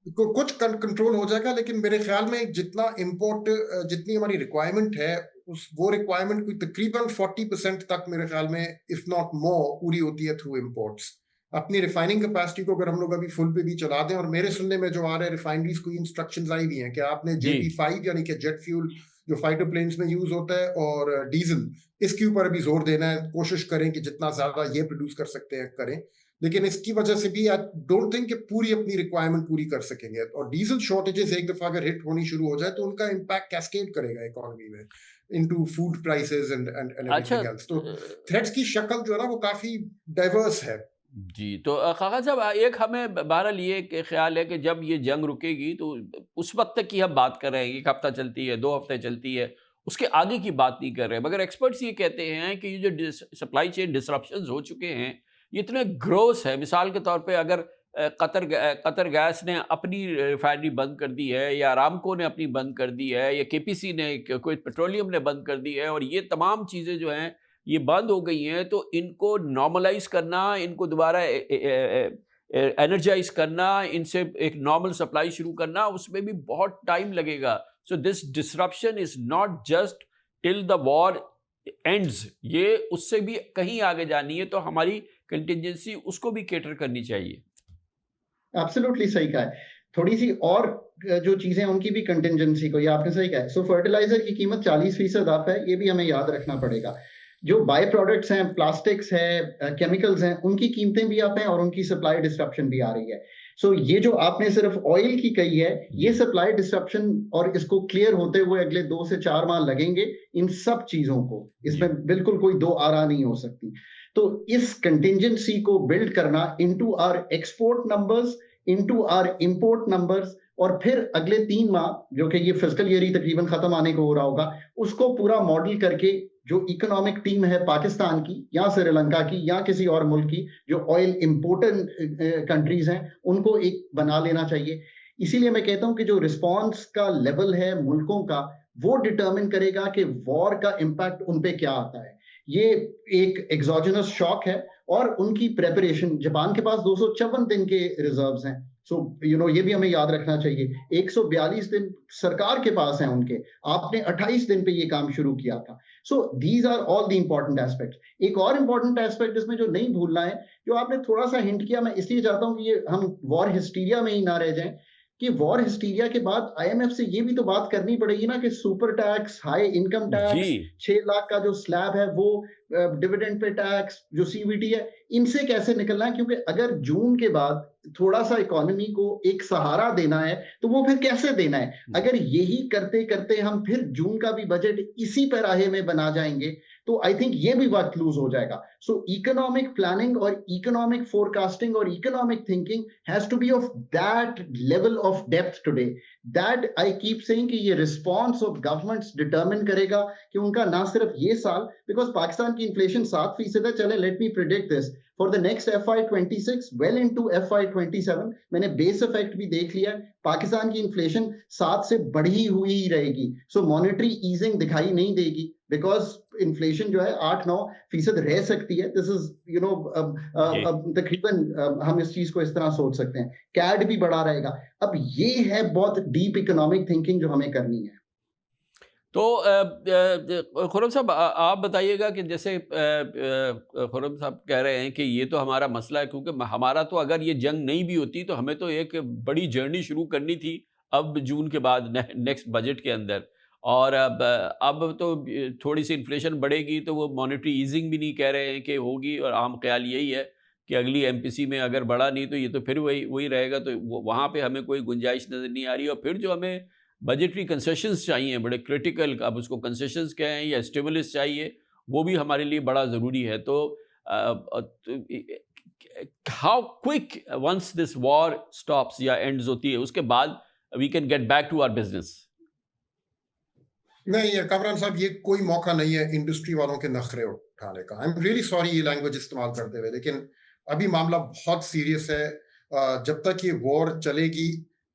कुछ कंट्रोल हो जाएगा, लेकिन मेरे ख्याल में जितना इंपोर्ट, जितनी हमारी रिक्वायरमेंट है वो रिक्वायरमेंट कोई तकरीबन 40% तक मेरे ख्याल में इफ नॉट मोर पूरी होती है थ्रू इंपोर्ट्स। अपनी रिफाइनिंग कैपेसिटी को अगर हम लोग अभी फुल पे भी चला दें, और मेरे सुनने में जो आ रहा है रिफाइनरीज को इंस्ट्रक्शंस आई हुई हैं कि आपने JP5 यानी कि जेट फ्यूल जो फाइटर प्लेन्स में यूज होता है और डीजल, इसके ऊपर अभी जोर देना है, कोशिश करें कि जितना ज्यादा ये प्रोड्यूस कर सकते हैं करें, लेकिन इसकी वजह से भी आई डोंट थिंक कि पूरी अपनी रिक्वायरमेंट पूरी कर सकेंगे। और डीजल शॉर्टेजेस एक दफा अगर हिट होनी शुरू हो जाए तो उनका इम्पैक्ट कैस्केड करेगा इकोनॉमी में into food prices and everything else. तो थ्रेट्स की शक्ल जो है ना वो काफी डाइवर्स है जी। तो खाका साहब, एक हमें बहरहाल ये ख्याल है कि जब ये जंग रुकेगी तो उस वक्त तक की हम बात कर रहे हैं, 1 हफ्ता चलती है, 2 हफ्ते चलती है, उसके आगे की बात नहीं कर रहे हैं। मगर एक्सपर्ट्स ये कहते हैं कि ये जो सप्लाई चेन डिसरप्शंस हो चुके हैं ये इतने ग्रोस है। मिसाल के तौर पे अगर कतर गैस ने अपनी रिफाइनरी बंद कर दी है, या अरामको ने अपनी बंद कर दी है, या KPC ने, कोई पेट्रोलियम ने बंद कर दी है, और ये तमाम चीज़ें जो हैं ये बंद हो गई हैं, तो इनको नॉर्मलाइज करना, इनको दोबारा एनर्जाइज करना, इनसे एक नॉर्मल सप्लाई शुरू करना, उसमें भी बहुत टाइम लगेगा। So this disruption is not just till the war ends, ये उससे भी कहीं आगे जानी है, तो हमारी कंटिजेंसी उसको भी केटर करनी चाहिए। एब्सोल्युटली सही कहा है। थोड़ी सी और जो चीजें उनकी भी कंटिजेंसी को, ये आपने सही कहा है। सो फर्टिलाइजर की कीमत 40% अप है, ये भी हमें याद रखना पड़ेगा। जो बाय प्रोडक्ट्स हैं, प्लास्टिक्स है, केमिकल्स हैं, उनकी कीमतें भी अप हैं और उनकी सप्लाई डिस्ट्रप्शन भी आ रही है। सो ये जो आपने सिर्फ ऑयल की कही है, ये सप्लाई डिस्ट्रप्शन और इसको क्लियर होते हुए अगले 2 से 4 माह लगेंगे इन सब चीजों को, इसमें बिल्कुल कोई दो आरा नहीं हो सकती। तो इस कंटिजेंसी को बिल्ड करना into our export numbers, into our import numbers, और फिर अगले 3 माह जो कि ये फिस्कल ईयर ही तकरीबन खत्म आने को हो रहा होगा, उसको पूरा मॉडल करके जो इकोनॉमिक टीम है पाकिस्तान की या श्रीलंका की या किसी और मुल्क की जो ऑयल इंपोर्टेंट कंट्रीज हैं, उनको एक बना लेना चाहिए। इसीलिए मैं कहता हूं कि जो रिस्पॉन्स का लेवल है मुल्कों का, वो डिटर्मिन करेगा कि वॉर का इम्पैक्ट उन पे क्या आता है। ये एक एक्सोजेनस शॉक है और उनकी प्रेपरेशन, जापान के पास 254 दिन के रिजर्व्स हैं। सो ये भी हमें याद रखना चाहिए। 142 दिन सरकार के पास हैं उनके, आपने 28 दिन पे ये काम शुरू किया था। So these are all the important aspect. एक और इंपॉर्टेंट एस्पेक्ट इसमें जो नहीं भूलना है, जो आपने थोड़ा सा हिंट किया, मैं इसलिए चाहता हूं कि ये हम वॉर हिस्टीरिया में ही ना रह जाएं। कि वॉर हिस्टीरिया के बाद आईएमएफ से ये भी तो बात करनी पड़ेगी ना कि super tax, high income tax, 6 lakh का जो स्लैब है वो, डिविडेंड पे टैक्स, जो सीवीटी है, इनसे कैसे निकलना है, क्योंकि अगर जून के बाद थोड़ा सा इकोनॉमी को एक सहारा देना है तो वो फिर कैसे देना है। अगर यही करते करते हम फिर जून का भी बजट इसी पैराहे में बना जाएंगे तो आई थिंक ये भी वक्त लूज हो जाएगा। सो इकोनॉमिक प्लानिंग और इकोनॉमिक फोरकास्टिंग और economic thinking has to be of that level of depth today, that I keep saying कि ये रिस्पॉन्स ऑफ गवर्नमेंट्स डिटरमिन करेगा कि उनका ना सिर्फ ये साल, बिकॉज पाकिस्तान की इन्फ्लेशन 7% है, चले let me predict this for the next FY26 well into FY27, मैंने बेस इफेक्ट भी देख लिया, पाकिस्तान की इन्फ्लेशन 7 से बढ़ी हुई ही रहेगी। सो मॉनेटरी ईजिंग दिखाई नहीं देगी बिकॉज इन्फ्लेशन जो है 8-9% रह सकती है। दिस इज तकरीबन हम इस चीज को इस तरह सोच सकते हैं। कैड भी बढ़ा रहेगा। अब ये है बहुत डीप इकोनॉमिक थिंकिंग जो हमें करनी है। तो खुर्रम साहब आप बताइएगा कि जैसे खुर्रम साहब कह रहे हैं कि ये तो हमारा मसला है, क्योंकि हमारा तो अगर ये जंग नहीं भी होती तो हमें तो एक बड़ी जर्नी शुरू करनी थी अब जून के बाद नेक्स्ट बजट के अंदर, और अब तो थोड़ी सी इन्फ्लेशन बढ़ेगी तो वो मॉनेटरी ईजिंग भी नहीं कह रहे हैं कि होगी, और आम ख्याल यही है कि अगली MPC में अगर बढ़ा नहीं तो ये तो फिर वही रहेगा, तो वहाँ पे हमें कोई गुंजाइश नज़र नहीं आ रही। और फिर जो हमें बजटरी कंसेशंस चाहिए बड़े क्रिटिकल, अब उसको कंसेशंस कहें या स्टिमुलस चाहिए, वो भी हमारे लिए बड़ा ज़रूरी है। तो how quick once this war stops या एंड्स होती है उसके बाद we can get back to our business? नहीं कामरान साहब, ये कोई मौका नहीं है इंडस्ट्री वालों के नखरे उठाने का। आई एम रियली सॉरी ये लैंग्वेज इस्तेमाल करते हुए, लेकिन अभी मामला बहुत सीरियस है। जब तक ये वॉर चलेगी,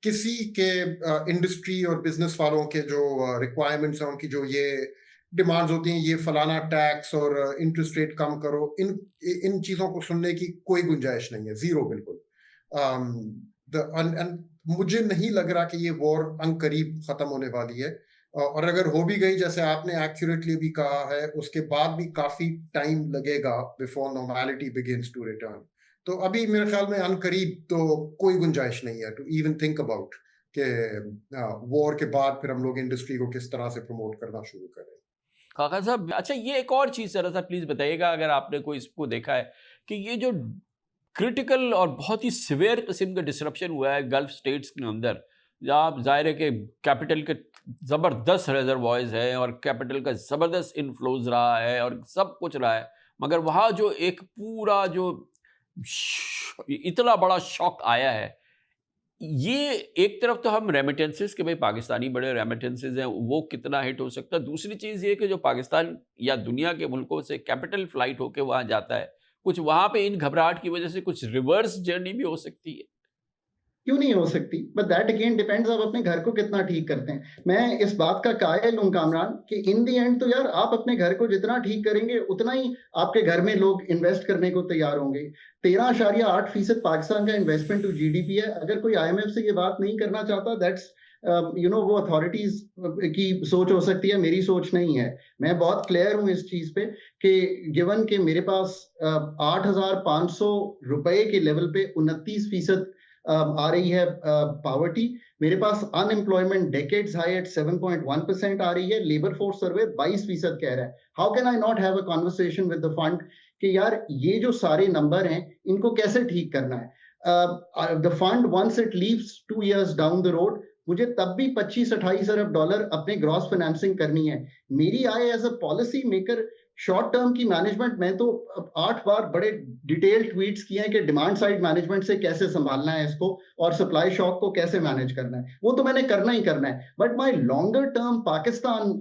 किसी के इंडस्ट्री और बिजनेस वालों के जो रिक्वायरमेंट्स हैं, उनकी जो ये डिमांड्स होती हैं, ये फलाना टैक्स और इंटरेस्ट रेट कम करो, इन चीज़ों को सुनने की कोई गुंजाइश नहीं है, जीरो बिल्कुल। मुझे नहीं लग रहा कि ये वॉर अनकरीब ख़त्म होने वाली है, और अगर हो भी गई, जैसे आपने एक्यूरेटली भी कहा है, उसके बाद भी काफ़ी टाइम लगेगा before normality begins to return. तो अभी मेरे ख्याल में अनकरीब तो कोई गुंजाइश नहीं है टू इवन थिंक अबाउट कि वॉर के बाद फिर हम लोग इंडस्ट्री को किस तरह से प्रमोट करना शुरू करें। खाका साहब, अच्छा ये एक और चीज़ ज़रा सा प्लीज़ बताइएगा, अगर आपने कोई इसको देखा है कि ये जो क्रिटिकल और बहुत ही सिवियर किस्म का डिसरप्शन हुआ है गल्फ स्टेट्स के अंदर, जहाँ ज़ाहिर है कि कैपिटल के ज़बरदस्त रिजर्वॉयर्स है और कैपिटल का ज़बरदस्त इनफ्लोज रहा है और सब कुछ रहा है, मगर वहाँ जो एक पूरा जो इतना बड़ा शॉक आया है, ये एक तरफ तो हम रेमिटेंसेस के भाई पाकिस्तानी बड़े रेमिटेंसेस हैं, वो कितना हिट हो सकता है। दूसरी चीज़ ये कि जो पाकिस्तान या दुनिया के मुल्कों से कैपिटल फ्लाइट होके वहाँ जाता है, कुछ वहाँ पे इन घबराहट की वजह से कुछ रिवर्स जर्नी भी हो सकती है। क्यों नहीं हो सकती? बट दैट अगेन डिपेंड्स आप अपने घर को कितना ठीक करते हैं। मैं इस बात का कायल हूं कामरान कि इन दी एंड तो यार आप अपने घर को जितना ठीक करेंगे उतना ही आपके घर में लोग इन्वेस्ट करने को तैयार होंगे। 13.8% पाकिस्तान का इन्वेस्टमेंट टू GDP है। अगर कोई IMF से ये बात नहीं करना चाहता, दैट्स वो अथॉरिटीज की सोच हो सकती है, मेरी सोच नहीं है। मैं बहुत क्लियर हूं इस चीज पे कि गिवन के मेरे पास 8,500 रुपए के लेवल पे 29% आ रही है पावर्टी, मेरे पास अनएम्प्लॉयमेंट डेकेड्स हाई एट 7.1% आ रही है, लेबर फोर्स सर्वे 22% कह रहा है। How can I not have a conversation with the fund कि यार ये जो सारे नंबर हैं इनको कैसे ठीक करना है। The fund once it leaves 2 years down the road, मुझे तब भी 25-28 अरब डॉलर अपने ग्रॉस फाइनेंसिंग करनी है। मेरी I as a policy maker short term की मैनेजमेंट, मैं तो 8 बार बड़े डिटेल ट्वीट्स किए हैं कि डिमांड साइड मैनेजमेंट से कैसे संभालना है इसको और सप्लाई शॉक को कैसे मैनेज करना है, वो तो मैंने करना ही करना है। But my longer term Pakistan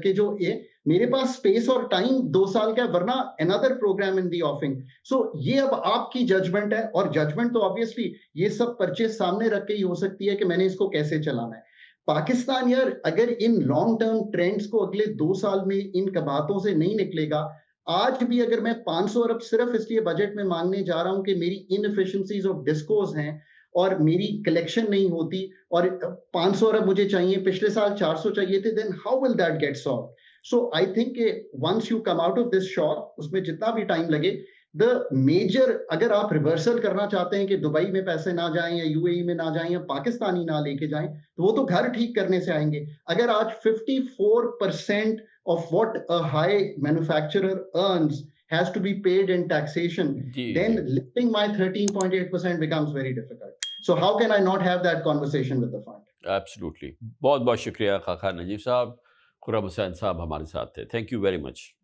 के जो ये मेरे पास स्पेस और टाइम 2 साल का, वरना अनदर प्रोग्राम इन दी ऑफिंग। सो ये अब आपकी जजमेंट है, और जजमेंट तो ऑब्वियसली ये सब परचेज सामने रख के ही हो सकती है कि मैंने इसको कैसे चलाना है। पाकिस्तान यार अगर इन लॉन्ग टर्म ट्रेंड्स को अगले 2 साल में इन कबातों से नहीं निकलेगा, आज भी अगर मैं 500 अरब सिर्फ इसलिए बजट में मांगने जा रहा हूं कि मेरी इनएफिशिएंसीज ऑफ डिस्कोर्स हैं और मेरी कलेक्शन नहीं होती और 500 अरब मुझे चाहिए, पिछले साल 400 चाहिए थे, then how will that get solved? So I think once you come out of this shock, उसमें जितना भी टाइम लगे, द मेजर, अगर आप रिवर्सल करना चाहते हैं कि दुबई में पैसे ना जाएं या यूएई में ना जाएं या पाकिस्तानी ना लेके जाएं, तो वो तो घर ठीक करने से आएंगे। अगर आज 54% of what a high manufacturer earns has to be paid in taxation, then lifting my 13.8% becomes very difficult. So how can I not have that conversation with the fund? Absolutely. बहुत बहुत शुक्रिया खाखा नजीब साहब। खुर्रम हुसैन साहब हमारे साथ थे। Thank you very much.